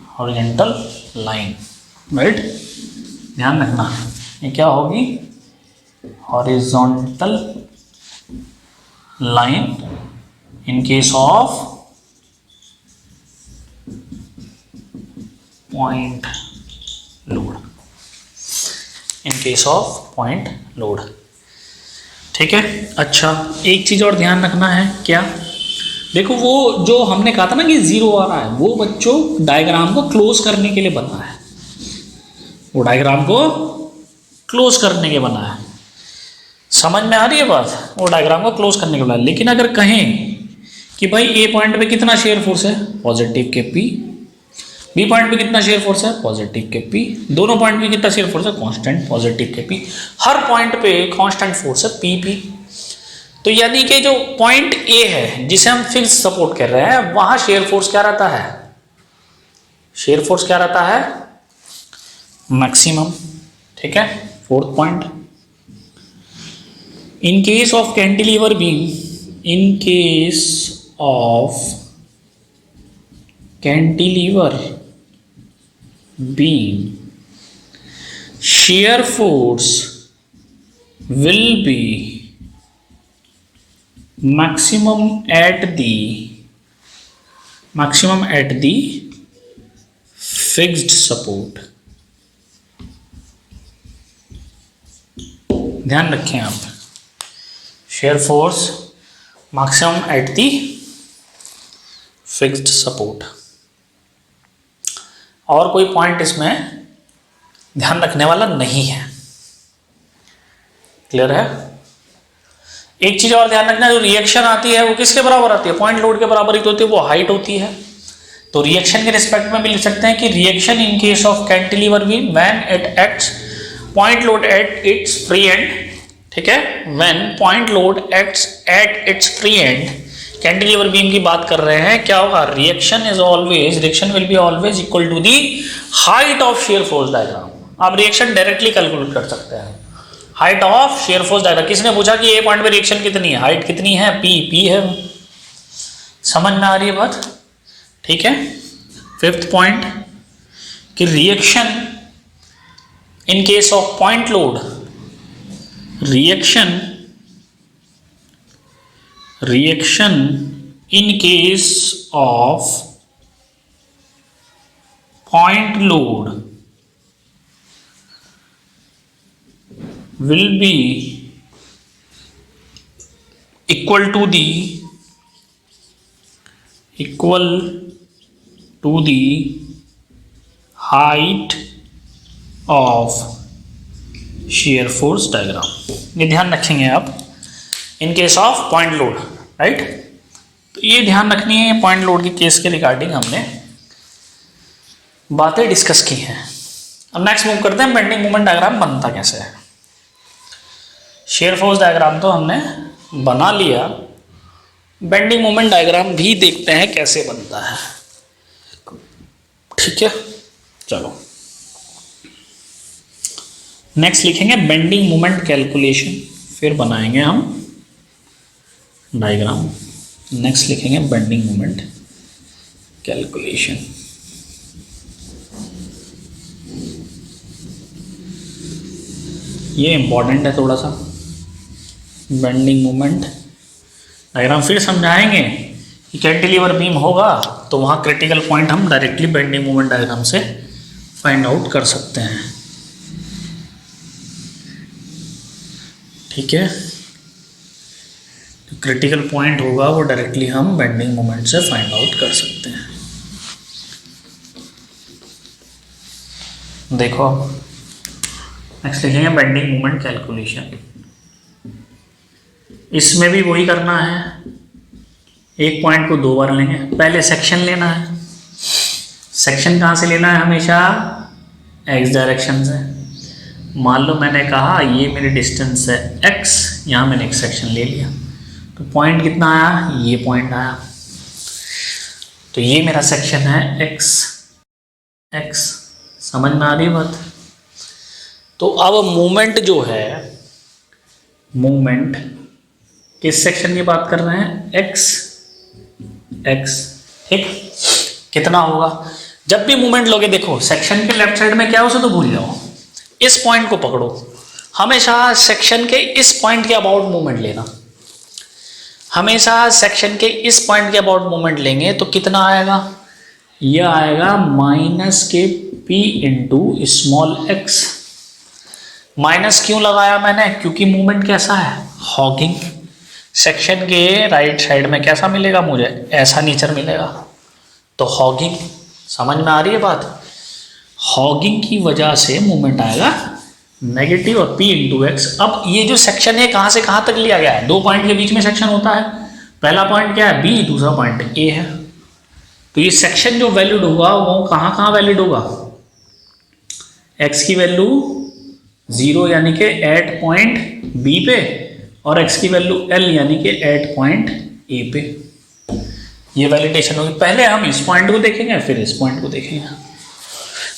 horizontal line, right? ध्यान रखना ये क्या होगी? horizontal line in case of point load, in case of point load, ठीक है। अच्छा एक चीज और ध्यान रखना है, क्या? देखो वो जो हमने कहा था ना कि जीरो आ रहा है, वो बच्चों डायग्राम को क्लोज करने के लिए बना है। वो डायग्राम को क्लोज करने के बना है। समझ में आ रही है बात? वो डायग्राम को क्लोज करने के बना है। लेकिन अगर कहें कि भाई ए पॉइंट पे कितना शेयर फोर्स है? पॉजिटिव के पी। बी पॉइंट पे कितना शेयर फोर्स है? पॉजिटिव के पी। दोनों पॉइंट पे कितना शेयर फोर्स है? कांस्टेंट पॉजिटिव के पी। हर पॉइंट पे कांस्टेंट फोर्स है पी पी। तो यानी कि जो पॉइंट ए है जिसे हम फिक्स सपोर्ट कर रहे हैं, वहां शेयर फोर्स क्या रहता है? शेयर फोर्स क्या रहता है? मैक्सिमम, ठीक है। Fourth point, in case of cantilever beam, in case of cantilever beam, shear force will be maximum at the fixed support। ध्यान रखें आप, shear force maximum at the fixed support। और कोई पॉइंट इसमें ध्यान रखने वाला नहीं है। क्लियर है? एक चीज और ध्यान रखना, जो रिएक्शन आती है वो किसके बराबर आती है? पॉइंट लोड के बराबर ही तो होती है, वो हाइट होती है। तो रिएक्शन के रिस्पेक्ट में भी लिख सकते हैं कि reaction in case of cantilever beam when it acts point load at its free end, ठीक है। When point load acts at its free end, cantilever beam की बात कर रहे हैं, क्या होगा? Reaction will be always equal to the height of shear force diagram. आप रिएक्शन डायरेक्टली कैलकुलेट कर सकते हैं। Height of shear force diagram, किसने पूछा कि ए पॉइंट पे रिएक्शन कितनी है? हाइट कितनी है? पी है। समझ में आ रही है बात? ठीक है। फिफ्थ पॉइंट कि reaction in case of point load, reaction in case of point load will be equal to the height of shear force diagram। ये ध्यान रखेंगे आप, इन case of point load, right. तो ये ध्यान रखनी है, पॉइंट लोड के केस के रिगार्डिंग हमने बातें डिस्कस की हैं। अब नेक्स्ट मूव करते हैं, बेंडिंग मोमेंट डायग्राम बनता कैसे है। शेयर फोर्स डायग्राम तो हमने बना लिया, बेंडिंग मोमेंट डायग्राम भी देखते हैं कैसे बनता है, ठीक है। चलो नेक्स्ट लिखेंगे बेंडिंग मोमेंट कैलकुलेशन। फिर बनाएंगे हम डायग्राम। नेक्स्ट लिखेंगे बेंडिंग मोमेंट कैलकुलेशन। ये इंपॉर्टेंट है थोड़ा सा, बेंडिंग मोमेंट डायग्राम। फिर समझाएंगे कि कैंटिलीवर बीम होगा तो वहाँ क्रिटिकल पॉइंट हम डायरेक्टली बेंडिंग मोमेंट डायग्राम से फाइंड आउट कर सकते हैं। ठीक है, तो क्रिटिकल पॉइंट होगा वो डायरेक्टली हम बेंडिंग मोमेंट से फाइंड आउट कर सकते हैं। देखो नेक्स्ट लिखेंगे बेंडिंग मोमेंट कैलकुलेशन। इसमें भी वही करना है, एक पॉइंट को दो बार लेंगे। पहले सेक्शन लेना है। सेक्शन कहाँ से लेना है? हमेशा एक्स डायरेक्शन से। मान लो मैंने कहा ये मेरी डिस्टेंस है एक्स, यहाँ मैंने एक सेक्शन ले लिया, तो पॉइंट कितना आया? ये पॉइंट आया। तो ये मेरा सेक्शन है एक्स एक्स। समझ में आ रही बात? तो अब मोमेंट जो है, मोमेंट किस सेक्शन की बात कर रहे हैं? X x. ठीक, कितना होगा? जब भी मूवमेंट लोगे, देखो सेक्शन के लेफ्ट साइड में क्या है उसे तो भूल जाओ, इस पॉइंट को पकड़ो। हमेशा सेक्शन के इस पॉइंट के अबाउट मूवमेंट लेना। हमेशा सेक्शन के इस पॉइंट के अबाउट मूवमेंट लेंगे तो कितना आएगा? यह आएगा माइनस के P into small x. Minus क्यों लगाया मैंने? क्योंकि मूवमेंट कैसा है? हॉगिंग। सेक्शन के राइट साइड में कैसा मिलेगा मुझे? ऐसा नेचर मिलेगा, तो हॉगिंग। समझ में आ रही है बात? हॉगिंग की वजह से मूवमेंट आएगा नेगेटिव और p इंटू एक्स। अब ये जो सेक्शन है कहाँ से कहाँ तक लिया गया है? दो पॉइंट के बीच में सेक्शन होता है। पहला पॉइंट क्या है? b, दूसरा पॉइंट a है। तो ये सेक्शन जो वैलिड होगा वो कहाँ कहाँ वैलिड होगा? x की वैल्यू 0 यानी कि एट पॉइंट b पे, और x की वैल्यू l यानी कि एट पॉइंट a पे। ये वैलिडेशन होगी। पहले हम इस पॉइंट को देखेंगे फिर इस पॉइंट को देखेंगे।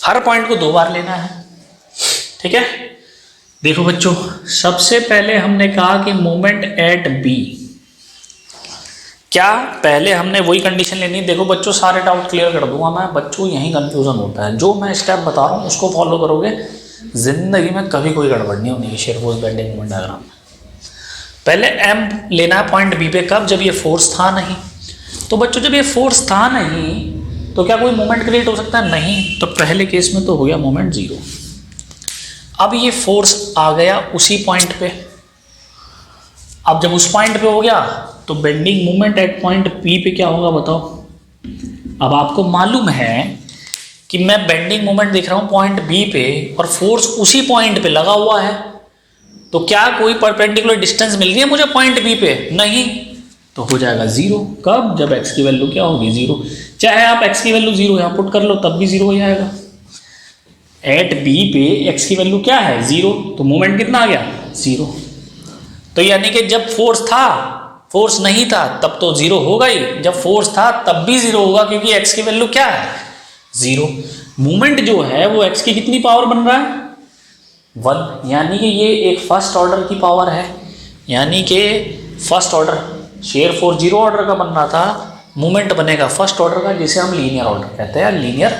हर पॉइंट को दो बार लेना है। ठीक है, देखो बच्चों, सबसे पहले हमने कहा कि मोमेंट एट b, क्या पहले हमने वही कंडीशन लेनी है। देखो बच्चों, सारे डाउट क्लियर कर दूंगा मैं, बच्चों यही कंफ्यूजन होता है। जो मैं स्टेप बता रहा हूँ उसको फॉलो करोगे, जिंदगी में कभी कोई गड़बड़ नहीं होनी है shear force bending moment diagram में। पहले m लेना है पॉइंट b पे। कब? जब ये फोर्स था नहीं। तो बच्चों जब ये फोर्स था नहीं तो क्या कोई मोमेंट क्रिएट हो सकता है? नहीं। तो पहले केस में तो हो गया मोमेंट 0। अब ये फोर्स आ गया उसी पॉइंट पे। अब जब उस पॉइंट पे हो गया तो bending moment at point p पे क्या होगा बताओ? अब आपको मालूम है कि मैं बेंडिंग मोमेंट देख रहा हूं पॉइंट b पे और फोर्स उसी पॉइंट पे लगा हुआ है, तो क्या कोई परपेंडिकुलर डिस्टेंस मिल रही है मुझे पॉइंट b पे? नहीं। तो हो जाएगा 0। कब? जब x की वैल्यू क्या होगी? 0। चाहे आप x की वैल्यू 0 यहां पुट कर लो तब भी 0 हो जाएगा। एट b पे x की वैल्यू क्या है? 0। तो मोमेंट कितना आ गया? 0। तो यानी कि जब फोर्स था, फोर्स नहीं था तब तो 0 होगा ही, जब फोर्स था तब भी 0 होगा, क्योंकि x की वैल्यू क्या है? 0। मूवमेंट जो है वो x की कितनी पावर बन रहा है? 1। यानी कि ये एक फर्स्ट ऑर्डर की पावर है। यानी कि first order, shear force 0 order का बन रहा था, मूवमेंट बनेगा फर्स्ट ऑर्डर का, जिसे हम लीनियर ऑर्डर कहते हैं, लीनियर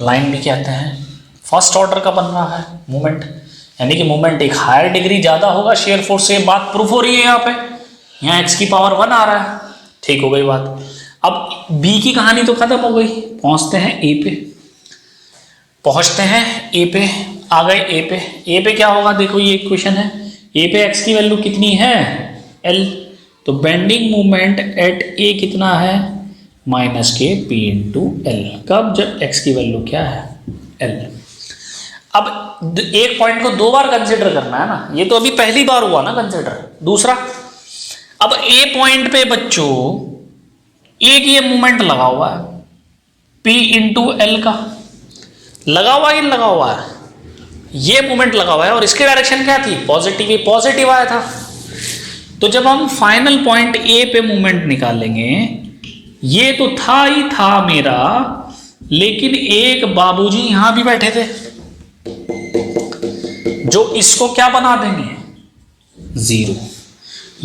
लाइन भी कहते हैं। फर्स्ट ऑर्डर का बन रहा है मूवमेंट, यानी कि मूवमेंट एक हायर डिग्री ज़्यादा होगा शेयर फोर्स से। बात प्रूफ हो रही है यहाँ पे। यहाँ x की पावर 1 आ रहा है। ठीक हो गई बात। अब b की कहानी तो खत्म हो गई। पहुँचते हैं a पे। पहुँचते हैं a पे। आ गए a पे। a पे क्या होगा? देखो ये क्वेश्चन है। a पे x की वैल्यू कितनी है? l। तो बेंडिंग मूवमेंट एट a कितना है? माइनस के p इंटू l। कब? जब x की वैल्यू क्या है? l। अब एक पॉइंट को दो बार कंसिडर करना है ना, ये तो अभी पहली बार हुआ ना कंसिडर। दूसरा, अब a पॉइंट पे बच्चों एक ये मूवमेंट लगा हुआ है p इंटू एल का। लगा हुआ है कि लगा हुआ है? ये मूवमेंट लगा हुआ है और इसकी डायरेक्शन क्या थी? पॉजिटिव। ये पॉजिटिव आया था। तो जब हम फाइनल पॉइंट ए पे मूवमेंट निकालेंगे, ये तो था ही था मेरा, लेकिन एक बाबूजी यहां भी बैठे थे जो इसको क्या बना देंगे? 0।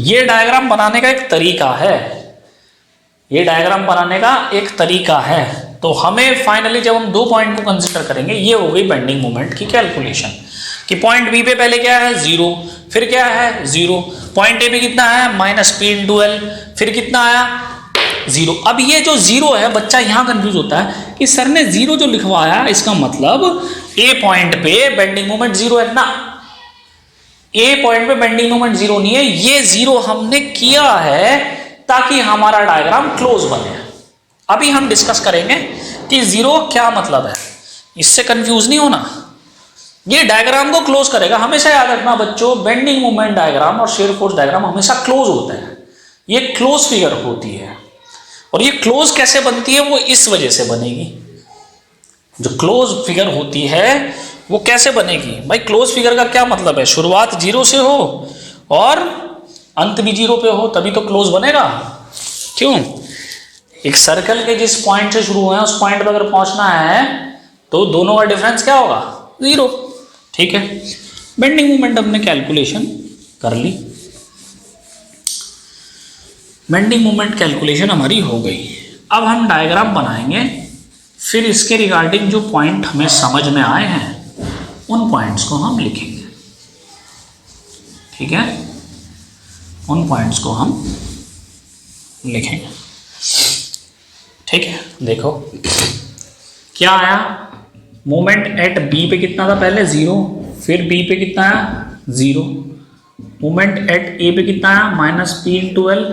ये डायग्राम बनाने का एक तरीका है, ये डायग्राम बनाने का एक तरीका है। तो हमें फाइनली जब हम दो पॉइंट को कंसिडर करेंगे, ये हो गई बेंडिंग मोमेंट की कैलकुलेशन कि पॉइंट बी पे पहले क्या है 0, फिर क्या है 0, पॉइंट ए पे कितना है माइनस पी इंटू एल, फिर कितना आया 0। अब ये जो 0 है, बच्चा यहां कंफ्यूज होता है कि सर ने 0 जो लिखवाया इसका मतलब ए पॉइंट पे बेंडिंग मोमेंट 0 है ना। ए पॉइंट पे बेंडिंग मोमेंट 0 नहीं है, ये 0 हमने किया है ताकि हमारा डायग्राम क्लोज बने। अभी हम डिस्कस करेंगे कि 0 क्या मतलब है, इससे कंफ्यूज नहीं होना, ये डायग्राम को क्लोज करेगा। हमेशा याद रखना बच्चों, बेंडिंग मोमेंट डायग्राम और शेयर फोर्स डायग्राम हमेशा क्लोज होता है, ये क्लोज फिगर होती है। और ये क्लोज कैसे बनती है, वो इस वजह से बनेगी। जो क्लोज फिगर होती है वो कैसे बनेगी भाई, क्लोज फिगर का क्या मतलब है, शुरुआत 0 से हो और अंत भी 0 पे हो, तभी तो क्लोज बनेगा। क्यों, एक सर्कल के जिस पॉइंट से शुरू हुए हैं उस पॉइंट पर अगर पहुंचना है तो दोनों का डिफरेंस क्या होगा 0। ठीक है, बेंडिंग मोमेंट हमने कैलकुलेशन कर ली, बेंडिंग मोमेंट कैलकुलेशन हमारी हो गई। अब हम डायग्राम बनाएंगे, फिर इसके रिगार्डिंग जो पॉइंट हमें समझ में आए हैं उन पॉइंट्स को हम लिखेंगे। ठीक है, उन पॉइंट्स को हम लिखेंगे। ठीक है, देखो क्या आया, मोमेंट एट बी पे कितना था पहले 0, फिर बी पे कितना आया 0, मोमेंट एट ए पे कितना आया माइनस पी इंटू एल,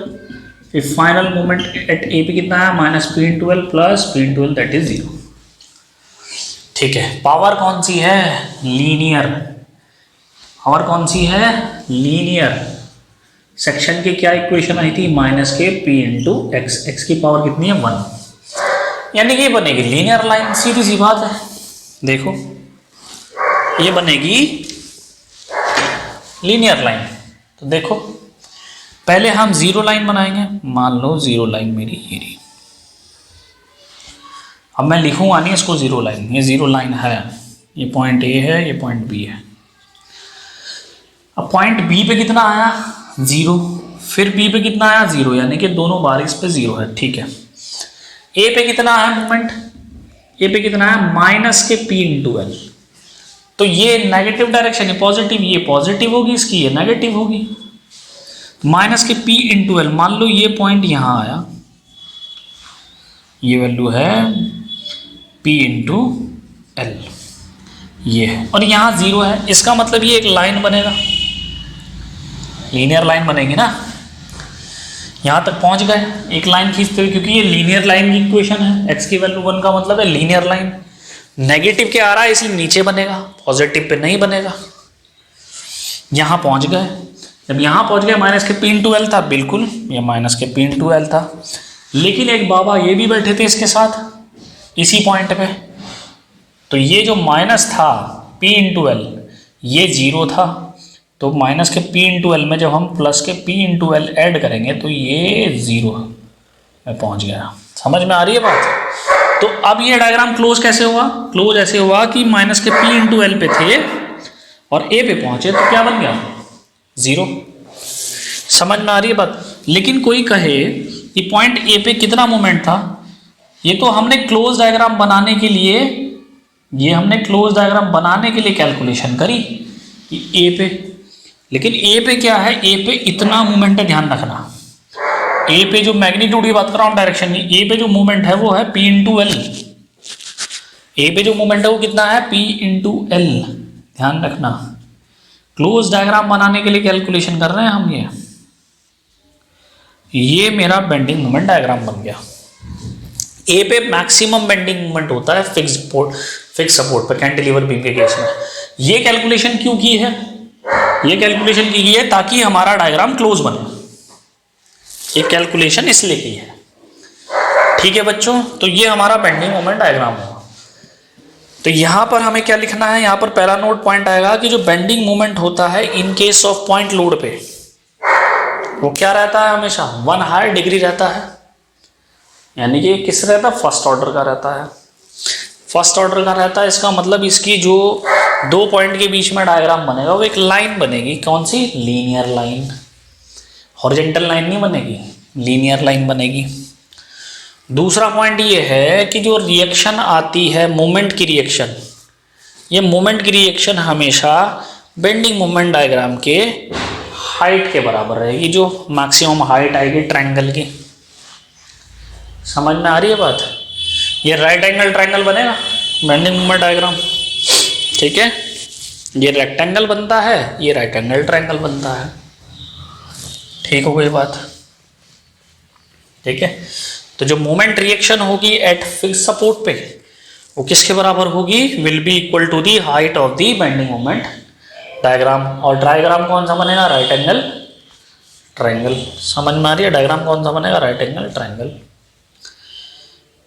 फिर फाइनल मोमेंट एट ए पे कितना आया minus P into L plus P into L that is 0। ठीक है, पावर कौन सी है, लीनियर, पावर कौन सी है लीनियर। सेक्शन की क्या इक्वेशन आई थी, माइनस के पी इंटू एक्स, एक्स की पावर कितनी है 1, यानी कि बनेगी लीनियर लाइन, सीधी सी बात है। देखो ये बनेगी लीनियर लाइन। तो देखो पहले हम 0 लाइन बनाएंगे, मान लो 0 लाइन मेरी ये रही। अब मैं लिखूंगा नहीं इसको 0 लाइन, ये 0 लाइन है, ये पॉइंट ए है, ये पॉइंट बी है। अब पॉइंट बी पे कितना आया 0, फिर बी पे कितना आया 0, यानी कि दोनों बार इस पे 0 है। ठीक है, ए पे कितना है मोमेंट, ए पे कितना है माइनस के पी इंटू एल, तो ये नेगेटिव डायरेक्शन है, पॉजिटिव, ये पॉजिटिव होगी इसकी, ये नेगेटिव होगी, माइनस के पी इंटू एल। मान लो ये पॉइंट यहां आया, ये वैल्यू है पी इंटू एल, ये है, और यहां 0 है, इसका मतलब ये एक लाइन बनेगा, लीनियर लाइन बनेगी ना। यहां तक पहुंच गए, एक लाइन खींचते हुए, क्योंकि ये लीनियर लाइन की इक्वेशन है, x की वैल्यू 1 का मतलब है लीनियर लाइन। नेगेटिव के आ रहा है इसलिए नीचे बनेगा, पॉजिटिव पे नहीं बनेगा। यहां पहुंच गए, जब यहां पहुंच गए माइनस के पी इंटू एल था, बिल्कुल ये माइनस के पी इंटू एल था, लेकिन एक बाबा ये भी बैठे थे इसके साथ इसी पॉइंट पे, तो ये जो माइनस था पी इंटू एल ये 0 था, तो माइनस के पी इंटू एल में जब हम प्लस के पी इंटू एल ऐड करेंगे तो ये 0 में पहुंच गया। समझ में आ रही है बात। तो अब ये डायग्राम क्लोज कैसे हुआ, क्लोज ऐसे हुआ कि माइनस के पी इंटू एल पे थे और ए पे पहुंचे, तो क्या बन गया 0। समझ में आ रही है बात। लेकिन कोई कहे कि पॉइंट ए पे कितना मोमेंट था, ये तो हमने क्लोज डायग्राम बनाने के लिए, ये हमने क्लोज डायग्राम बनाने के लिए कैलकुलेशन करी कि ए पे, लेकिन ए पे क्या है, ए पे इतना मूवमेंट है, ध्यान रखना। ए पे जो मैग्नीट्यूड की बात कर रहा हूं डायरेक्शन की, ए पे जो मूवमेंट है वो है पी इंटू एल, ए पे जो मूवमेंट है वो कितना है पी इंटू एल, ध्यान रखना। क्लोज डायग्राम बनाने के लिए कैलकुलेशन कर रहे हैं हम। ये मेरा बेंडिंग मोमेंट डायग्राम बन गया। ए पे मैक्सिमम बेंडिंग मोमेंट होता है फिक्स सपोर्ट पे, कैंटिलीवर बीम के केस में। ये कैलकुलेशन क्यों की है, ये कैलकुलेशन की है ताकि हमारा डायग्राम क्लोज बने, ये कैलकुलेशन इसलिए की है। ठीक है बच्चों, तो ये हमारा बेंडिंग मोमेंट डायग्राम होगा। तो यहां पर हमें क्या लिखना है, यहां पर पहला नोट पॉइंट आएगा कि जो बेंडिंग मोमेंट होता है इन केस ऑफ पॉइंट लोड पे, वो क्या रहता है, हमेशा 1 हायर डिग्री रहता है, यानी कि किस रहता है, फर्स्ट ऑर्डर का रहता है। फर्स्ट ऑर्डर का रहता है, इसका मतलब इसकी जो दो पॉइंट के बीच में डायग्राम बनेगा, वो एक लाइन बनेगी, कौन सी? लीनियर लाइन, हॉरिजॉन्टल लाइन नहीं बनेगी, लीनियर लाइन बनेगी। दूसरा पॉइंट ये है कि जो रिएक्शन आती है, मोमेंट की रिएक्शन, ये मोमेंट की रिएक्शन हमेशा बेंडिंग मोमेंट डायग्राम के हाइट के बराबर रहेगी, जो मैक्सिमम हाइट आएगी ट्रायंगल की। समझ में आ रही है बात? ये राइट एंगल ट्रायंगल बनेगा बेंडिंग मोमेंट डायग्राम, ठीक है। ये रेक्टेंगल बनता है, ये राइट एंगल ट्रायंगल बनता है, ठीक हो गई बात, ठीक है। तो जो मोमेंट रिएक्शन होगी एट फिक्स सपोर्ट पे, वो किसके बराबर होगी? Will be equal to the height of the bending moment diagram. और डायग्राम कौन सा बनेगा? Right angle triangle. समझ में आ रही है? डायग्राम कौन सा बनेगा? Right angle triangle.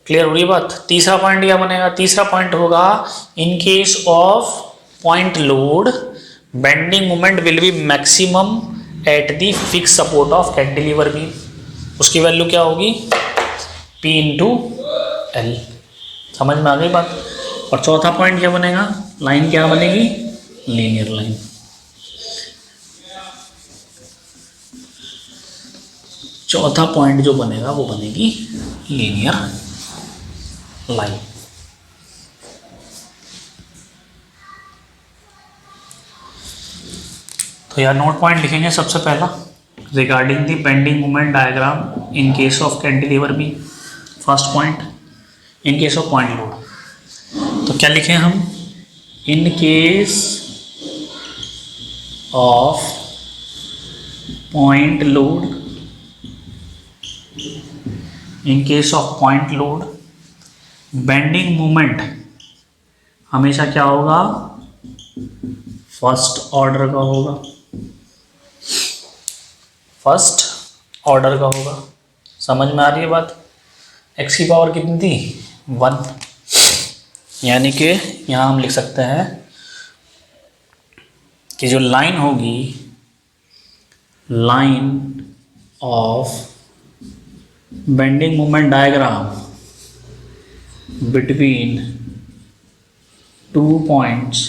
क्लियर हो रही बात? तीसरा पॉइंट क्या बनेगा? तीसरा पॉइंट होगा इन case of point load bending moment will be maximum at the fix support of cantilever beam. उसकी वैल्यू क्या होगी? P into L. समझ में आ गई बात? और चौथा पॉइंट क्या बनेगा? लाइन क्या बनेगी? Linear line. चौथा पॉइंट जो बनेगा वो बनेगी लीनियर लाइन। तो यार नोट पॉइंट लिखेंगे सबसे पहला, regarding the bending moment diagram in case of cantilever beam. First point, in case of point load, तो क्या लिखें हम? इन case of point load, in case of point load bending moment हमेशा क्या होगा? फर्स्ट ऑर्डर का होगा, फर्स्ट ऑर्डर का होगा। समझ में आ रही है बात? x की पावर कितनी थी? 1, यानी कि यहाँ हम लिख सकते हैं कि जो लाइन होगी, line of bending moment diagram between 2 points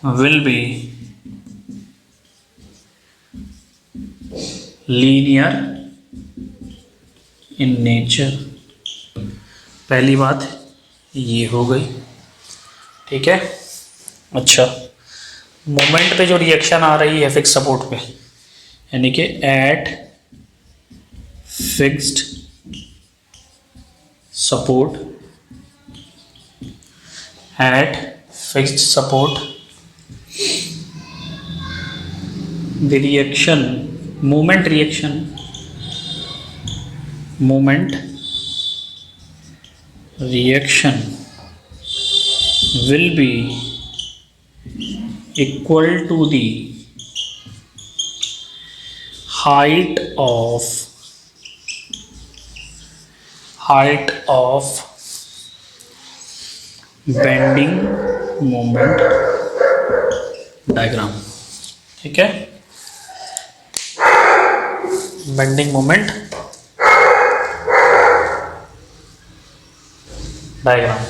will be linear in nature। पहली बात ये हो गई, ठीक है। अच्छा, मोमेंट पे जो रिएक्शन आ रही है फिक्स सपोर्ट पे, यानी कि at fixed support, at fixed support the reaction, moment reaction, moment reaction will be equal to the height of bending moment diagram, ठीक है। बेंडिंग मोमेंट डायग्राम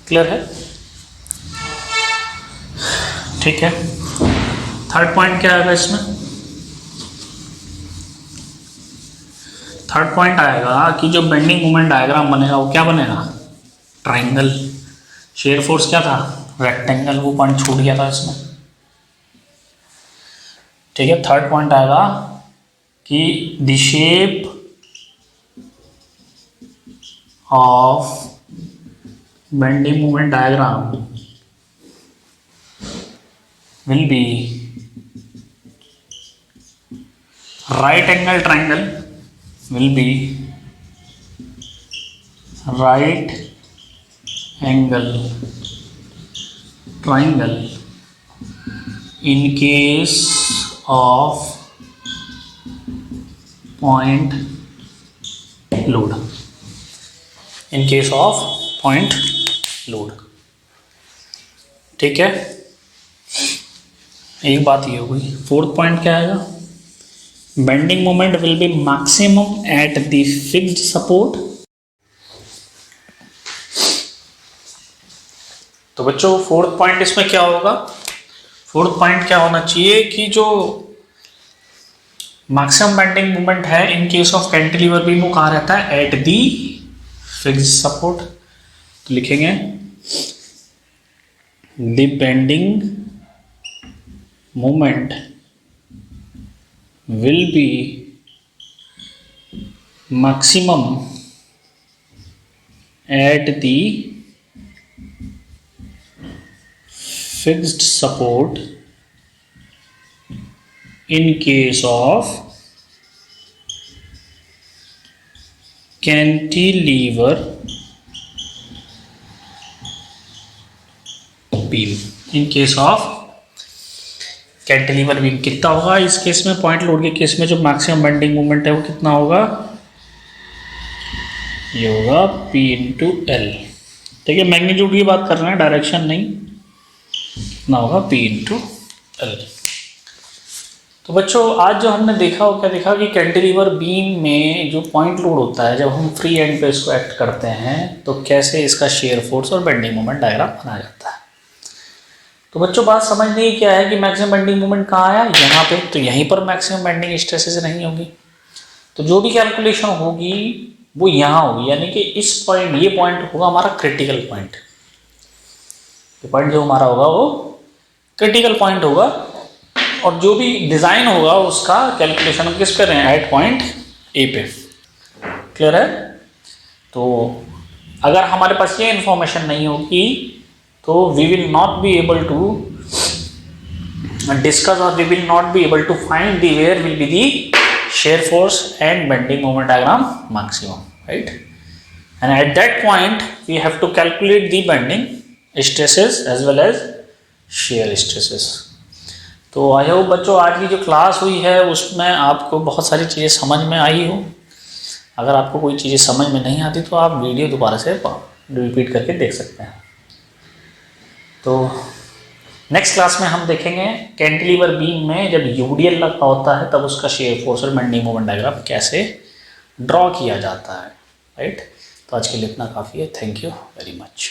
क्लियर है? ठीक है। थर्ड पॉइंट क्या आएगा इसमें? थर्ड पॉइंट आएगा कि जो बेंडिंग मोमेंट डायग्राम बनेगा वो क्या बनेगा? ट्रायंगल। शेयर फोर्स क्या था? रेक्टेंगल। वो पॉइंट छूट गया था इसमें, ठीक है। थर्ड पॉइंट आएगा कि the shape of bending moment diagram will be right angle triangle, will be right angle triangle in case of point load, in case of point load, ठीक है। एक बात ये हो गई। फोर्थ पॉइंट क्या आएगा? Bending moment will be maximum at the fixed support तो बच्चों फोर्थ पॉइंट इसमें क्या होगा, फोर्थ पॉइंट क्या होना चाहिए कि जो मैक्सिमम बेंडिंग मोमेंट है इन केस ऑफ कैंटिलीवर बीम वो कहाँ रहता है, एट दी फिक्स्ड सपोर्ट। तो लिखेंगे the bending moment will be maximum at the fixed support in case of cantilever beam। in case of cantilever beam कितना होगा इस केस में, पॉइंट लोड के केस में जो मैक्सिमम बेंडिंग मोमेंट है वो कितना होगा, ये होगा P इंटू एल। ठीक है, मैग्नीट्यूड की बात कर रहे हैं, डायरेक्शन नहीं, कितना होगा P इंटू एल। तो बच्चों आज जो हमने देखा वो क्या देखा कि कैंटिलीवर बीम में जो पॉइंट लोड होता है जब हम फ्री एंड पे इसको एक्ट करते हैं तो कैसे इसका शेयर फोर्स और बेंडिंग मोमेंट डायग्राम बनाया जाता है। तो बच्चों बात समझने की क्या है कि मैक्सिमम बेंडिंग मोमेंट कहाँ है, यहाँ पे, तो यहीं पर मैक्सिमम बेंडिंग स्ट्रेसेस नहीं होगी, तो जो भी कैलकुलेशन होगी वो यहाँ होगी, यानी कि इस पॉइंट, ये पॉइंट होगा हमारा क्रिटिकल पॉइंट, ये पॉइंट जो हमारा होगा वो क्रिटिकल पॉइंट होगा, और जो भी डिज़ाइन होगा उसका कैलकुलेशन हम किस पे रहे हैं, एट पॉइंट ए पे। क्लियर है। तो अगर हमारे पास ये इंफॉर्मेशन नहीं होगी तो we will not be able to discuss or we will not be able to find the where will be the shear force and bending moment diagram maximum, right? And at that point we have to calculate the bending stresses as well as shear stresses। तो आई होप बच्चों आज की जो क्लास हुई है उसमें आपको बहुत सारी चीज़ें समझ में आई हो। अगर आपको कोई चीज़ें समझ में नहीं आती तो आप वीडियो दोबारा से रिपीट करके देख सकते हैं। तो नेक्स्ट क्लास में हम देखेंगे कैंटिलीवर बीम में जब यूडीएल लगा होता है तब उसका शेयर फोर्स और बेंडिंग मोमेंट डायग्राम कैसे ड्रॉ किया जाता है, राइट। तो आज के लिए इतना काफ़ी है। Thank you very much.